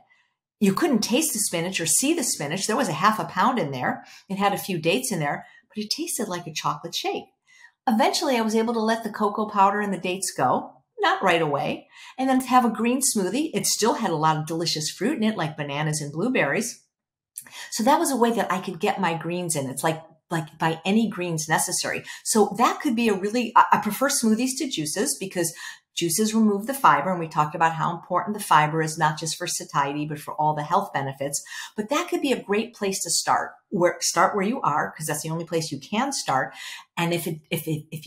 You couldn't taste the spinach or see the spinach. There was a half a pound in there. It had a few dates in there, but it tasted like a chocolate shake. Eventually, I was able to let the cocoa powder and the dates go, not right away, and then have a green smoothie. It still had a lot of delicious fruit in it, like bananas and blueberries. So that was a way that I could get my greens in. It's like by any greens necessary. So that could be I prefer smoothies to juices because juices remove the fiber. And we talked about how important the fiber is, not just for satiety, but for all the health benefits. But that could be a great place to start. Start where you are, because that's the only place you can start. And if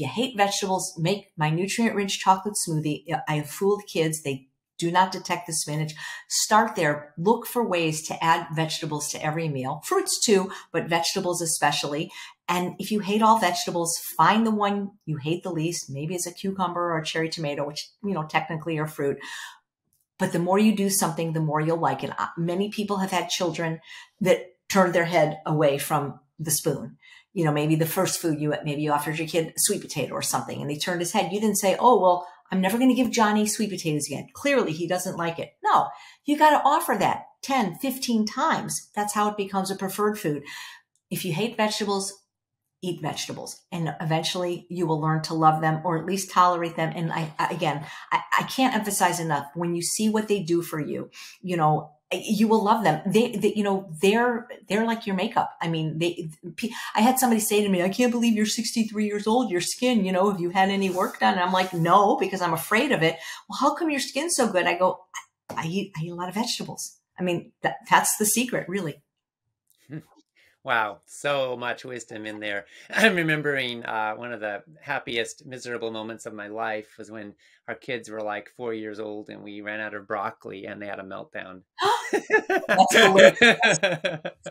you hate vegetables, make my nutrient-rich chocolate smoothie. I have fooled kids. They do not detect the spinach. Start there. Look for ways to add vegetables to every meal. Fruits too, but vegetables especially. And if you hate all vegetables, find the one you hate the least. Maybe it's a cucumber or a cherry tomato, which, technically are fruit. But the more you do something, the more you'll like it. Many people have had children that turned their head away from the spoon. Maybe the first food maybe you offered your kid a sweet potato or something, and he turned his head. You didn't say, oh, well, I'm never going to give Johnny sweet potatoes again. Clearly, he doesn't like it. No, you got to offer that 10, 15 times. That's how it becomes a preferred food. If you hate vegetables, eat vegetables. And eventually you will learn to love them or at least tolerate them. And I can't emphasize enough, when you see what they do for you, You will love them. They're like your makeup. I mean, I had somebody say to me, I can't believe you're 63 years old. Your skin, have you had any work done? And I'm like, no, because I'm afraid of it. Well, how come your skin's so good? I go, I eat a lot of vegetables. I mean, that's the secret, really. Wow, so much wisdom in there. I'm remembering one of the happiest miserable moments of my life was when our kids were like 4 years old and we ran out of broccoli and they had a meltdown. That's hilarious.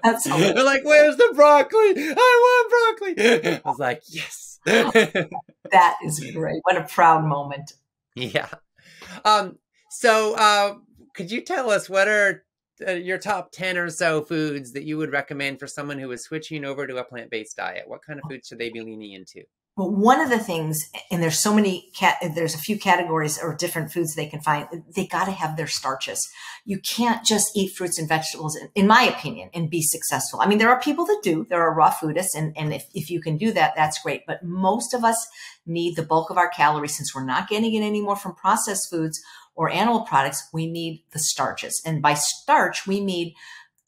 That's hilarious. They're like, "Where's the broccoli? I want broccoli." I was like, "Yes." That is great. What a proud moment. Yeah. So could you tell us what are your top 10 or so foods that you would recommend for someone who is switching over to a plant-based diet? What kind of foods should they be leaning into? Well, one of the things, and there's so many, there's a few categories or different foods they can find. They got to have their starches. You can't just eat fruits and vegetables, in my opinion, and be successful. I mean, there are people that do. There are raw foodists, and if you can do that, that's great. But most of us need the bulk of our calories, since we're not getting it anymore from processed foods or animal products. We need the starches. And by starch, we mean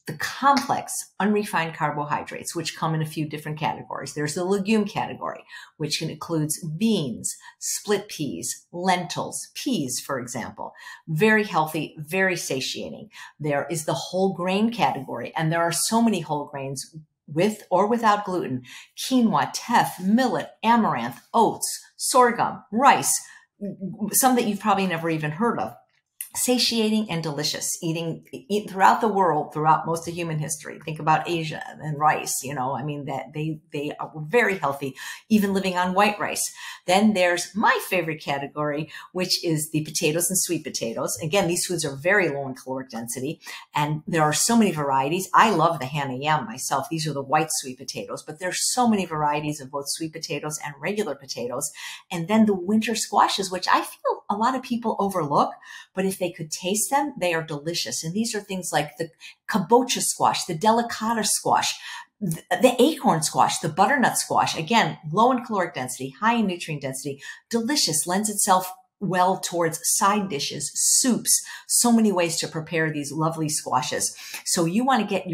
the complex unrefined carbohydrates, which come in a few different categories. There's the legume category, which includes beans, split peas, lentils, peas, for example. Very healthy, very satiating. There is the whole grain category, and there are so many whole grains with or without gluten: quinoa, teff, millet, amaranth, oats, sorghum, rice, some that you've probably never even heard of. Satiating and delicious, eat throughout the world, throughout most of human history. Think about Asia and rice, I mean, that they are very healthy, even living on white rice. Then there's my favorite category, which is the potatoes and sweet potatoes. Again, these foods are very low in caloric density, and there are so many varieties. I love the Hana yam myself. These are the white sweet potatoes, but there's so many varieties of both sweet potatoes and regular potatoes. And then the winter squashes, which I feel a lot of people overlook, but if they could taste them, they are delicious. And these are things like the kabocha squash, the delicata squash, the acorn squash, the butternut squash. Again, low in caloric density, high in nutrient density, delicious, lends itself well towards side dishes, soups, so many ways to prepare these lovely squashes. So you want to get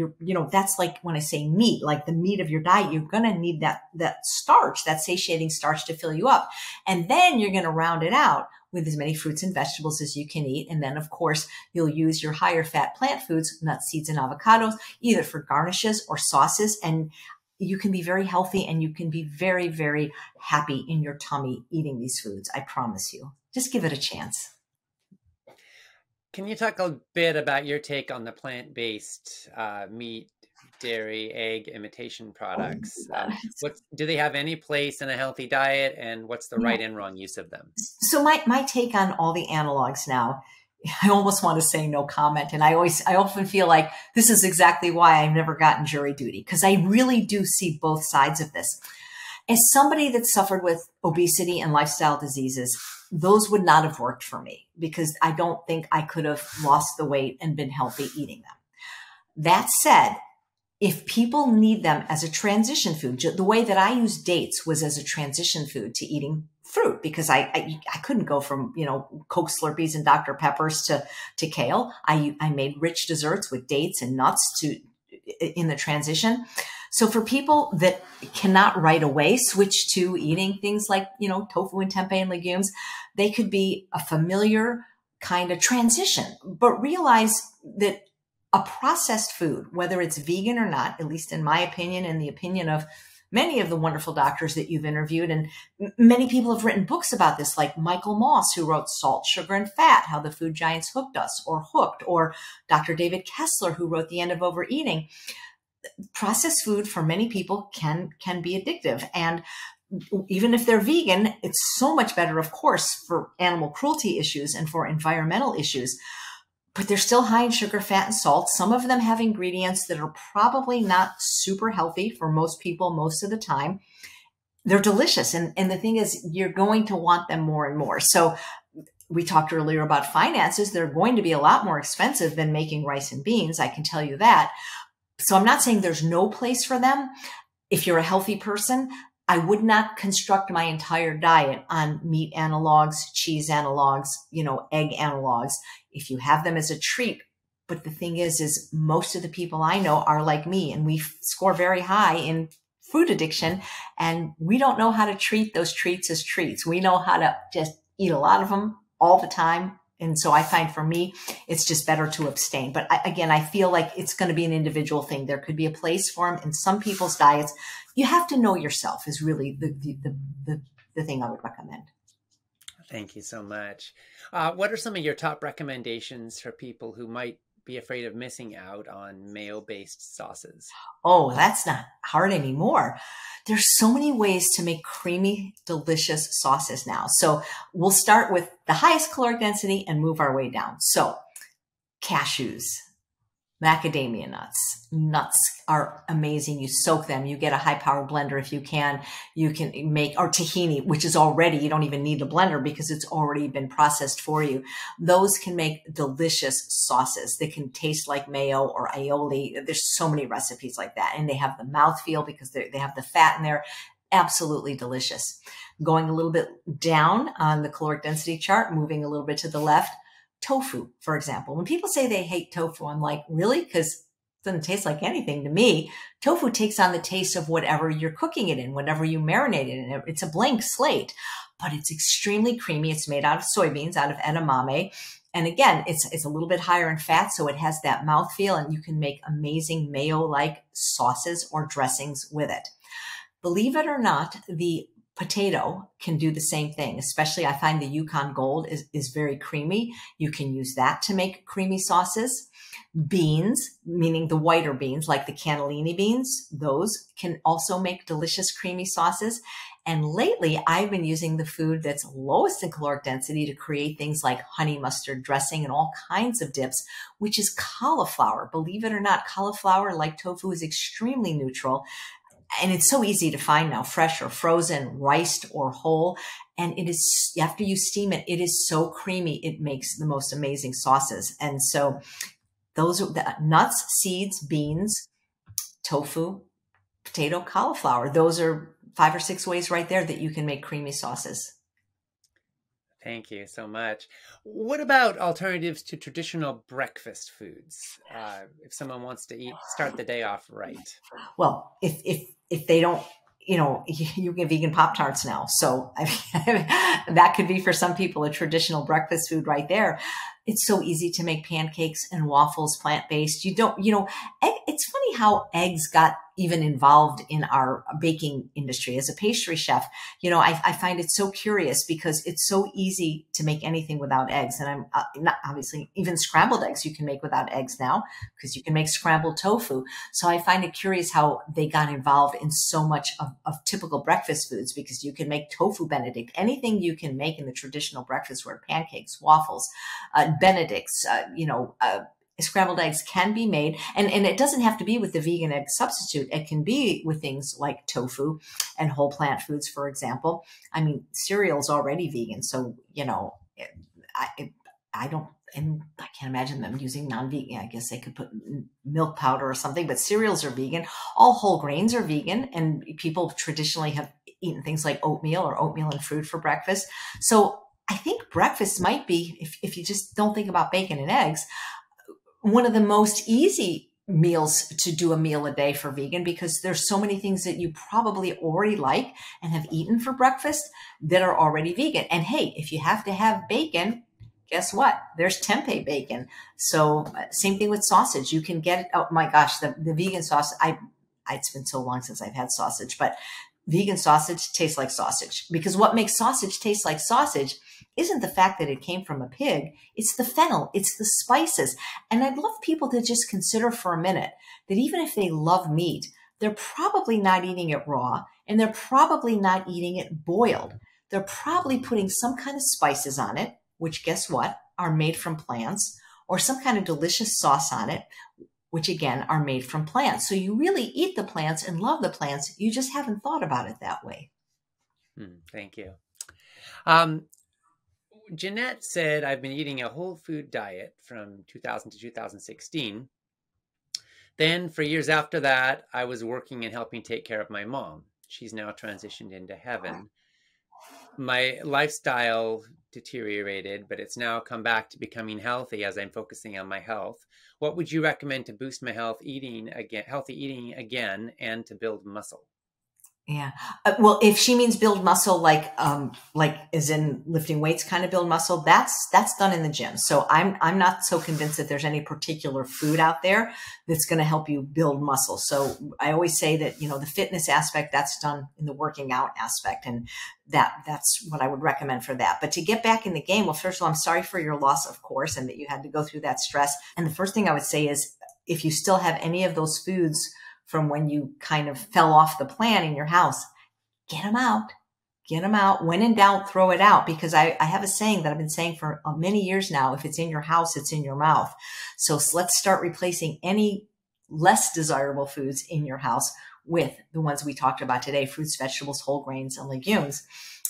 that's like when I say meat, like the meat of your diet, you're going to need that starch, that satiating starch to fill you up. And then you're going to round it out with as many fruits and vegetables as you can eat. And then, of course, you'll use your higher fat plant foods, nuts, seeds, and avocados, either for garnishes or sauces. And you can be very healthy, and you can be very, very happy in your tummy eating these foods. I promise you. Just give it a chance. Can you talk a bit about your take on the plant-based meat, dairy, egg imitation products? Do they have any place in a healthy diet, and what's the right and wrong use of them? So my take on all the analogs now, I almost want to say no comment. And I often feel like this is exactly why I've never gotten jury duty, because I really do see both sides of this. As somebody that suffered with obesity and lifestyle diseases, those would not have worked for me, because I don't think I could have lost the weight and been healthy eating them. That said, if people need them as a transition food, the way that I used dates was as a transition food to eating fruit, because I couldn't go from, Coke Slurpees and Dr. Peppers to kale. I made rich desserts with dates and nuts in the transition. So for people that cannot right away switch to eating things like, tofu and tempeh and legumes, they could be a familiar kind of transition, but realize that a processed food, whether it's vegan or not, at least in my opinion and the opinion of many of the wonderful doctors that you've interviewed, and many people have written books about this, like Michael Moss, who wrote Salt, Sugar, and Fat, How the Food Giants Hooked Us, or Hooked, or Dr. David Kessler, who wrote The End of Overeating. Processed food for many people can be addictive. And even if they're vegan, it's so much better, of course, for animal cruelty issues and for environmental issues. But they're still high in sugar, fat, and salt. Some of them have ingredients that are probably not super healthy for most people most of the time. They're delicious. And the thing is, you're going to want them more and more. So we talked earlier about finances. They're going to be a lot more expensive than making rice and beans. I can tell you that. So I'm not saying there's no place for them. If you're a healthy person, I would not construct my entire diet on meat analogs, cheese analogs, egg analogs. If you have them as a treat, But the thing is most of the people I know are like me, and we score very high in food addiction, and we don't know how to treat those treats as treats. We know how to just eat a lot of them all the time. And so I find for me, it's just better to abstain. But again, I feel like it's going to be an individual thing. There could be a place for them in some people's diets. You have to know yourself is really the thing I would recommend. Thank you so much. What are some of your top recommendations for people who might be afraid of missing out on mayo-based sauces? Oh, that's not hard anymore. There's so many ways to make creamy, delicious sauces now. So we'll start with the highest caloric density and move our way down. So cashews, macadamia nuts. Nuts are amazing. You soak them. You get a high power blender if you can. You can make, or tahini, which is already, you don't even need a blender because it's already been processed for you. Those can make delicious sauces. They can taste like mayo or aioli. There's so many recipes like that. And they have the mouthfeel because they have the fat in there. Absolutely delicious. Going a little bit down on the caloric density chart, moving a little bit to the left, tofu, for example. When people say they hate tofu, I'm like, really? Because it doesn't taste like anything to me. Tofu takes on the taste of whatever you're cooking it in, whatever you marinate it in. It's a blank slate, but it's extremely creamy. It's made out of soybeans, out of edamame. And again, it's a little bit higher in fat, so it has that mouthfeel, and you can make amazing mayo-like sauces or dressings with it. Believe it or not, the potato can do the same thing. Especially I find the Yukon Gold is very creamy. You can use that to make creamy sauces. Beans, meaning the whiter beans, like the cannellini beans, those can also make delicious creamy sauces. And lately I've been using the food that's lowest in caloric density to create things like honey mustard dressing and all kinds of dips, which is cauliflower. Believe it or not, cauliflower, like tofu, is extremely neutral. And it's so easy to find now, fresh or frozen, riced or whole. And it is, after you steam it, it is so creamy. It makes the most amazing sauces. And so those are the nuts, seeds, beans, tofu, potato, cauliflower. Those are 5 or 6 ways right there that you can make creamy sauces. Thank you so much. What about alternatives to traditional breakfast foods? If someone wants to start the day off right. Well, if they don't, you get vegan Pop-Tarts now. So that could be for some people a traditional breakfast food right there. It's so easy to make pancakes and waffles plant-based. It's funny how eggs got even involved in our baking industry. As a pastry chef, I find it so curious because it's so easy to make anything without eggs. And I'm not, obviously, even scrambled eggs you can make without eggs now because you can make scrambled tofu. So I find it curious how they got involved in so much of typical breakfast foods, because you can make tofu Benedict, anything you can make in the traditional breakfast where pancakes, waffles, Benedicts, scrambled eggs can be made, and it doesn't have to be with the vegan egg substitute. It can be with things like tofu and whole plant foods, for example. I mean, cereal's already vegan, so I don't, and I can't imagine them using non-vegan. I guess they could put milk powder or something, but cereals are vegan. All whole grains are vegan, and people traditionally have eaten things like oatmeal or oatmeal and fruit for breakfast. So I think breakfast might be, if you just don't think about bacon and eggs, one of the most easy meals to do a meal a day for vegan, because there's so many things that you probably already like and have eaten for breakfast that are already vegan. And hey, if you have to have bacon, guess what? There's tempeh bacon. So same thing with sausage. You can get, oh my gosh, the vegan sauce. It's been so long since I've had sausage, but vegan sausage tastes like sausage, because what makes sausage taste like sausage isn't the fact that it came from a pig. It's the fennel. It's the spices. And I'd love people to just consider for a minute that even if they love meat, they're probably not eating it raw, and they're probably not eating it boiled. They're probably putting some kind of spices on it, which guess what, are made from plants, or some kind of delicious sauce on it, which again are made from plants. So you really eat the plants and love the plants. You just haven't thought about it that way. Thank you. Jeanette said, I've been eating a whole food diet from 2000 to 2016. Then for years after that, I was working and helping take care of my mom. She's now transitioned into heaven. my lifestyle deteriorated, but it's now come back to becoming healthy as I'm focusing on my health. What would you recommend to boost my healthy eating again, and to build muscle? Yeah. Well, if she means build muscle, like as in lifting weights, kind of build muscle, that's done in the gym. So I'm not so convinced that there's any particular food out there that's going to help you build muscle. So I always say that, the fitness aspect, that's done in the working out aspect. And that's what I would recommend for that. But to get back in the game, well, first of all, I'm sorry for your loss, of course, and that you had to go through that stress. And the first thing I would say is, if you still have any of those foods from when you kind of fell off the plan in your house, get them out. Get them out. When in doubt, throw it out. Because I have a saying that I've been saying for many years now: if it's in your house, it's in your mouth. So let's start replacing any less desirable foods in your house with the ones we talked about today: fruits, vegetables, whole grains, and legumes.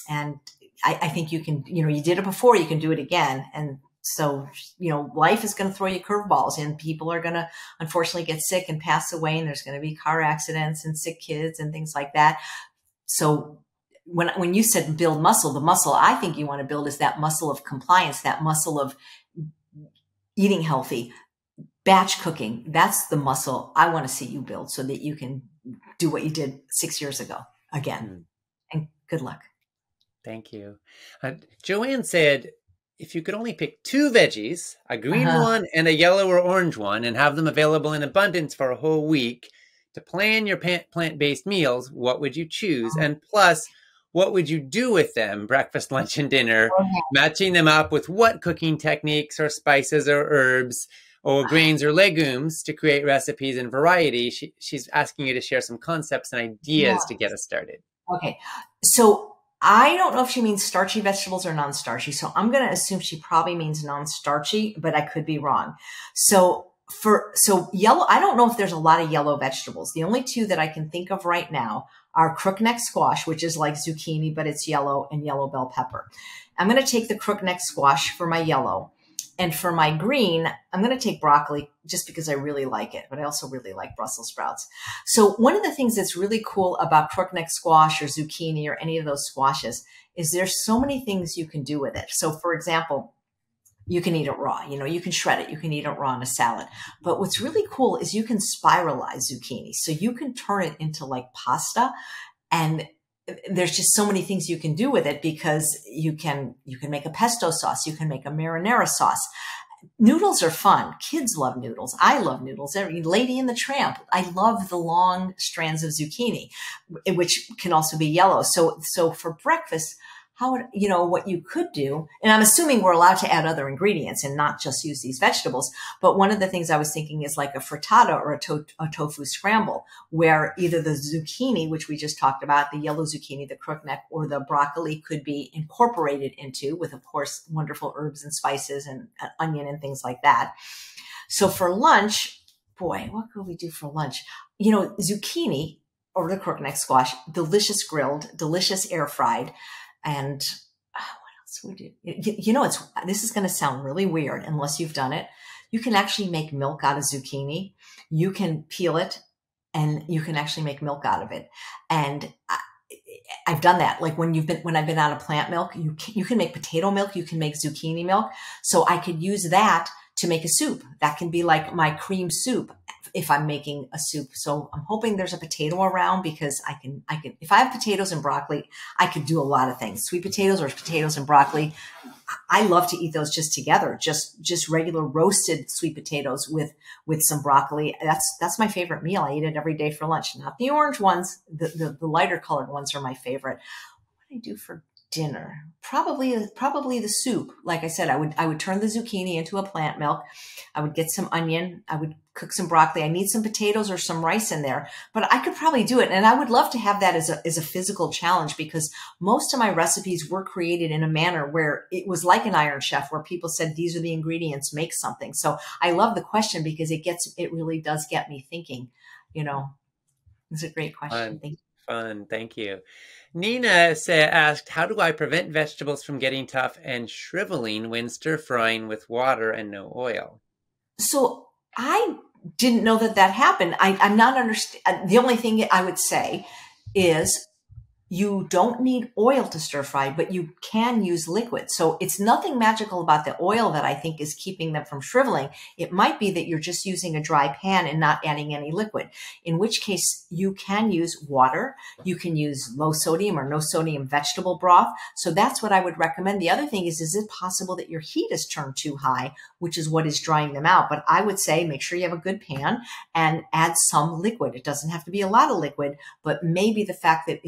And I think you can, you did it before, you can do it again. And so, life is going to throw you curveballs, and people are going to unfortunately get sick and pass away. And there's going to be car accidents and sick kids and things like that. So when you said build muscle, the muscle I think you want to build is that muscle of compliance, that muscle of eating healthy, batch cooking. That's the muscle I want to see you build, so that you can do what you did 6 years ago again. And good luck. Thank you. Joanne said, if you could only pick two veggies, a green one and a yellow or orange one, and have them available in abundance for a whole week to plan your plant-based meals, what would you choose? And plus, what would you do with them, breakfast, lunch, and dinner, matching them up with what cooking techniques or spices or herbs or grains or legumes to create recipes and variety? She's asking you to share some concepts and ideas to get us started. Okay. So I don't know if she means starchy vegetables or non-starchy. So I'm going to assume she probably means non-starchy, but I could be wrong. So yellow, I don't know if there's a lot of yellow vegetables. The only two that I can think of right now are crookneck squash, which is like zucchini, but it's yellow, and yellow bell pepper. I'm going to take the crookneck squash for my yellow. And for my green, I'm going to take broccoli just because I really like it, but I also really like Brussels sprouts. So one of the things that's really cool about crookneck squash or zucchini or any of those squashes is there's so many things you can do with it. So for example, you can eat it raw, you can shred it, you can eat it raw in a salad. But what's really cool is you can spiralize zucchini. So you can turn it into like pasta, and there's just so many things you can do with it, because you can make a pesto sauce. You can make a marinara sauce. Noodles are fun. Kids love noodles. I love noodles. Every Lady in the Tramp. I love the long strands of zucchini, which can also be yellow. So for breakfast, what you could do, and I'm assuming we're allowed to add other ingredients and not just use these vegetables. But one of the things I was thinking is like a frittata or a tofu scramble, where either the zucchini, which we just talked about, the yellow zucchini, the crookneck, or the broccoli could be incorporated into, with, of course, wonderful herbs and spices and onion and things like that. So for lunch, boy, what could we do for lunch? Zucchini or the crookneck squash, delicious grilled, delicious air fried. And what else we do? This is going to sound really weird unless you've done it. You can actually make milk out of zucchini. You can peel it, and you can actually make milk out of it. And I've done that. Like when I've been out of plant milk, you can make potato milk. You can make zucchini milk. So I could use that to make a soup. That can be like my cream soup if I'm making a soup. So I'm hoping there's a potato around, because I can, if I have potatoes and broccoli, I could do a lot of things. Sweet potatoes or potatoes and broccoli. I love to eat those just together, just regular roasted sweet potatoes with some broccoli. That's my favorite meal. I eat it every day for lunch. Not the orange ones. The lighter colored ones are my favorite. What do I do for dinner? Probably the soup. Like I said, I would turn the zucchini into a plant milk. I would get some onion. I would cook some broccoli. I need some potatoes or some rice in there, but I could probably do it. And I would love to have that as a physical challenge, because most of my recipes were created in a manner where it was like an Iron Chef, where people said, these are the ingredients, make something. So I love the question, because it really does get me thinking. It's a great question. Fun. Thank you. Nina asked, how do I prevent vegetables from getting tough and shriveling when stir frying with water and no oil? So I didn't know that happened. I'm not understand. The only thing I would say is You don't need oil to stir fry, but you can use liquid. So it's nothing magical about the oil that I think is keeping them from shriveling. It might be that you're just using a dry pan and not adding any liquid, in which case you can use water. You can use low sodium or no sodium vegetable broth. So that's what I would recommend. The other thing is it possible that your heat is turned too high, which is what is drying them out? But I would say make sure you have a good pan and add some liquid. It doesn't have to be a lot of liquid, but maybe the fact that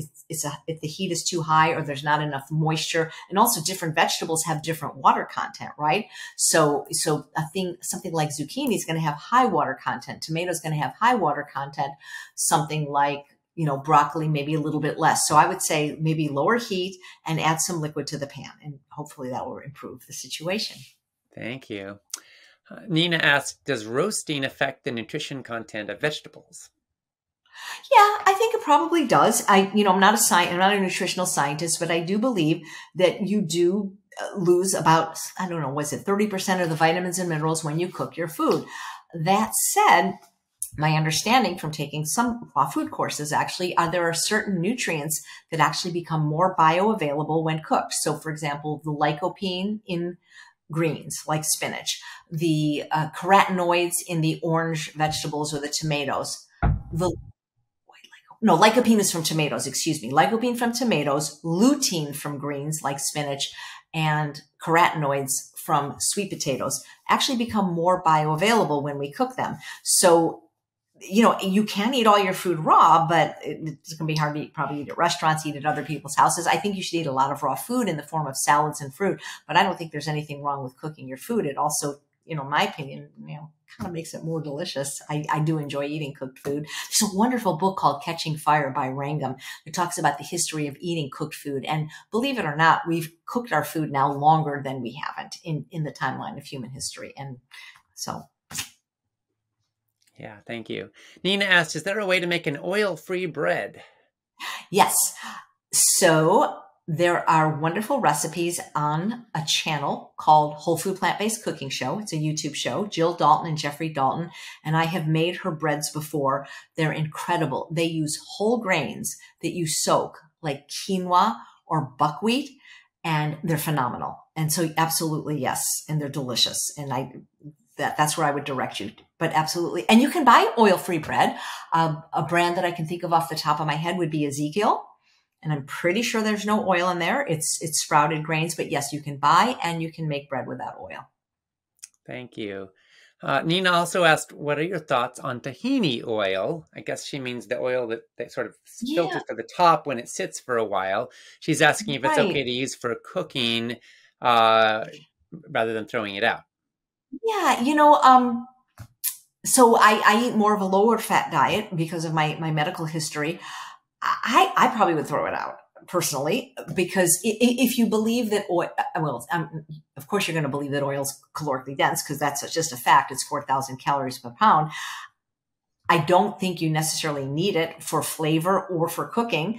if the heat is too high or there's not enough moisture, and also different vegetables have different water content, right? So something like zucchini is going to have high water content. Tomato is going to have high water content. Something like, broccoli, maybe a little bit less. So I would say maybe lower heat and add some liquid to the pan, and hopefully that will improve the situation. Thank you. Nina asked, does roasting affect the nutrition content of vegetables? Yeah, I think it probably does. I'm not a nutritional scientist, but I do believe that you do lose about, I don't know, was it 30% of the vitamins and minerals when you cook your food. That said, my understanding from taking some raw food courses actually there are certain nutrients that actually become more bioavailable when cooked. So for example, the lycopene in greens like spinach, the carotenoids in the orange vegetables or the tomatoes, lycopene is from tomatoes, excuse me. Lycopene from tomatoes, lutein from greens like spinach, and carotenoids from sweet potatoes actually become more bioavailable when we cook them. So, you can eat all your food raw, but it's going to be hard to probably eat at restaurants, eat at other people's houses. I think you should eat a lot of raw food in the form of salads and fruit, but I don't think there's anything wrong with cooking your food. It also, in my opinion, kind of makes it more delicious. I do enjoy eating cooked food. There's a wonderful book called Catching Fire by Wrangham that talks about the history of eating cooked food. And believe it or not, we've cooked our food now longer than we haven't in the timeline of human history. And so. Yeah, thank you. Nina asked, is there a way to make an oil-free bread? Yes. So there are wonderful recipes on a channel called Whole Food Plant-Based Cooking Show. It's a YouTube show, Jill Dalton and Jeffrey Dalton. And I have made her breads before. They're incredible. They use whole grains that you soak, like quinoa or buckwheat, and they're phenomenal. And so absolutely, yes. And they're delicious. And that's where I would direct you, but absolutely. And you can buy oil-free bread. A brand that I can think of off the top of my head would be Ezekiel. And I'm pretty sure there's no oil in there. It's sprouted grains, but yes, you can buy and you can make bread without oil. Thank you. Nina also asked, what are your thoughts on tahini oil? I guess she means the oil that sort of filters to the top when it sits for a while. She's asking if it's okay to use for cooking rather than throwing it out. Yeah, so I eat more of a lower fat diet because of my medical history. I probably would throw it out personally, because if you believe that oil, of course you're going to believe that oil is calorically dense, because that's just a fact. It's 4,000 calories per pound. I don't think you necessarily need it for flavor or for cooking.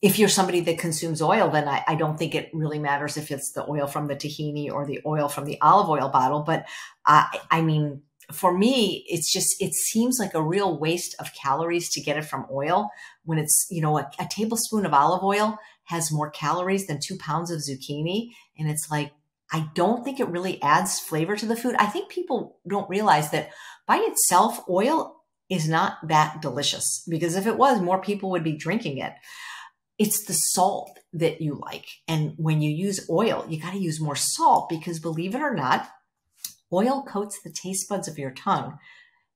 If you're somebody that consumes oil, then I don't think it really matters if it's the oil from the tahini or the oil from the olive oil bottle. But for me, it seems like a real waste of calories to get it from oil when it's, a tablespoon of olive oil has more calories than 2 pounds of zucchini. And it's like, I don't think it really adds flavor to the food. I think people don't realize that by itself, oil is not that delicious, because if it was, more people would be drinking it. It's the salt that you like. And when you use oil, you got to use more salt, because believe it or not, oil coats the taste buds of your tongue.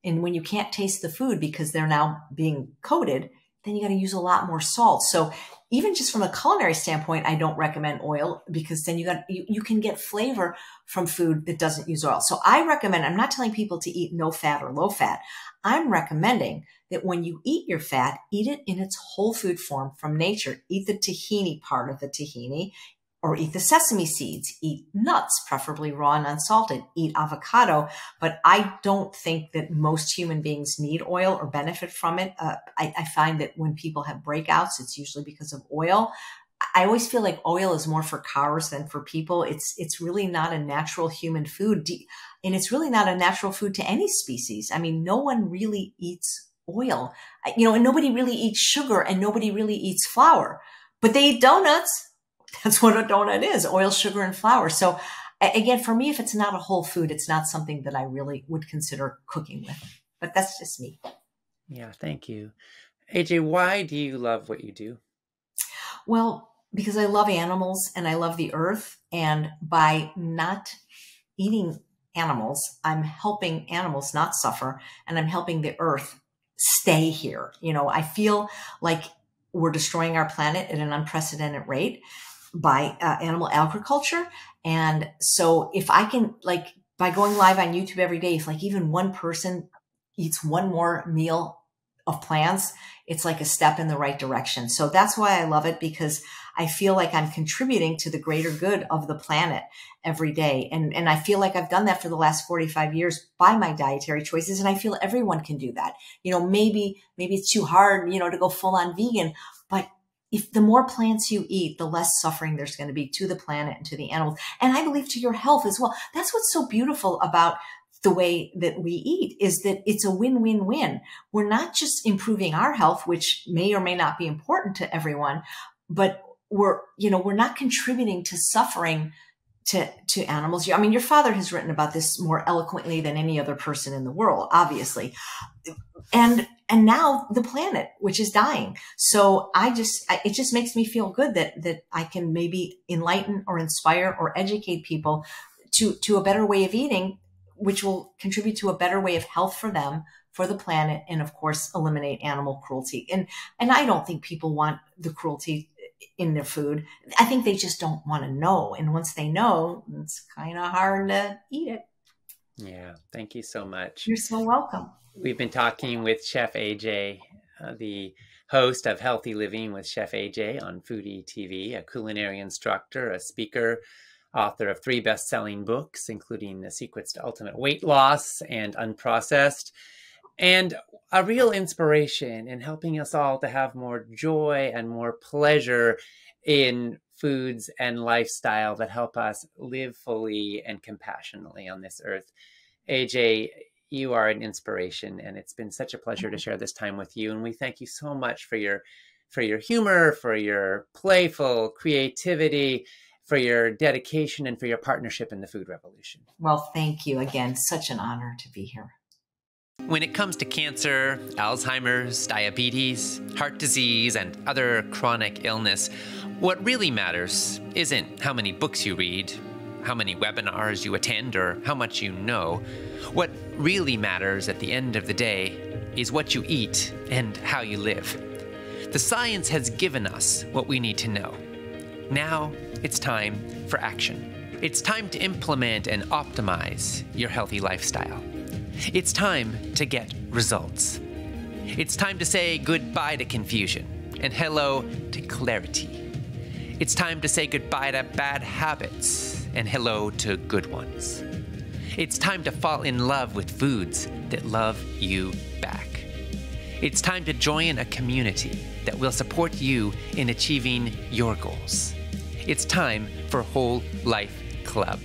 And when you can't taste the food because they're now being coated, then you got to use a lot more salt. So even just from a culinary standpoint, I don't recommend oil, because then you can get flavor from food that doesn't use oil. So I recommend, I'm not telling people to eat no fat or low fat. I'm recommending that when you eat your fat, eat it in its whole food form from nature. Eat the tahini part of the tahini, or eat the sesame seeds, eat nuts, preferably raw and unsalted, eat avocado. But I don't think that most human beings need oil or benefit from it. I find that when people have breakouts, it's usually because of oil. I always feel like oil is more for cars than for people. It's really not a natural human food. And it's really not a natural food to any species. I mean, no one really eats oil, and nobody really eats sugar, and nobody really eats flour. but they eat donuts. That's what a donut is, oil, sugar, and flour. So again, for me, if it's not a whole food, it's not something that I really would consider cooking with. But that's just me. Yeah, thank you. AJ, why do you love what you do? Well, because I love animals and I love the earth. And by not eating animals, I'm helping animals not suffer, and I'm helping the earth stay here. You know, I feel like we're destroying our planet at an unprecedented rate by animal agriculture. And so if I can, like, by going live on YouTube every day, if like even one person eats one more meal of plants, it's like a step in the right direction. So that's why I love it, because I feel like I'm contributing to the greater good of the planet every day. And I feel like I've done that for the last 45 years by my dietary choices. And I feel everyone can do that. You know, maybe it's too hard, you know, to go full on vegan, but if the more plants you eat, the less suffering there's going to be to the planet and to the animals. And I believe to your health as well. That's what's so beautiful about the way that we eat, is that it's a win-win-win. We're not just improving our health, which may or may not be important to everyone, but we're not contributing to suffering to animals. I mean, your father has written about this more eloquently than any other person in the world, obviously. And now the planet, which is dying. So it just makes me feel good that I can maybe enlighten or inspire or educate people to a better way of eating, which will contribute to a better way of health for them, for the planet, and of course, eliminate animal cruelty. And I don't think people want the cruelty in their food. I think they just don't want to know. And once they know, it's kind of hard to eat it. Yeah, thank you so much. You're so welcome. We've been talking with Chef AJ, the host of Healthy Living with Chef AJ on Foodie TV, a culinary instructor, a speaker, author of 3 best-selling books, including The Secrets to Ultimate Weight Loss and Unprocessed, and a real inspiration in helping us all to have more joy and more pleasure in foods and lifestyle that help us live fully and compassionately on this earth. AJ, you are an inspiration, and it's been such a pleasure to share this time with you. And we thank you so much for your humor, for your playful creativity, for your dedication, and for your partnership in the food revolution. Well, thank you again. Such an honor to be here. When it comes to cancer, Alzheimer's, diabetes, heart disease, and other chronic illness, what really matters isn't how many books you read, how many webinars you attend, or how much you know. What really matters at the end of the day is what you eat and how you live. The science has given us what we need to know. Now it's time for action. It's time to implement and optimize your healthy lifestyle. It's time to get results. It's time to say goodbye to confusion and hello to clarity. It's time to say goodbye to bad habits and hello to good ones. It's time to fall in love with foods that love you back. It's time to join a community that will support you in achieving your goals. It's time for Whole Life Club.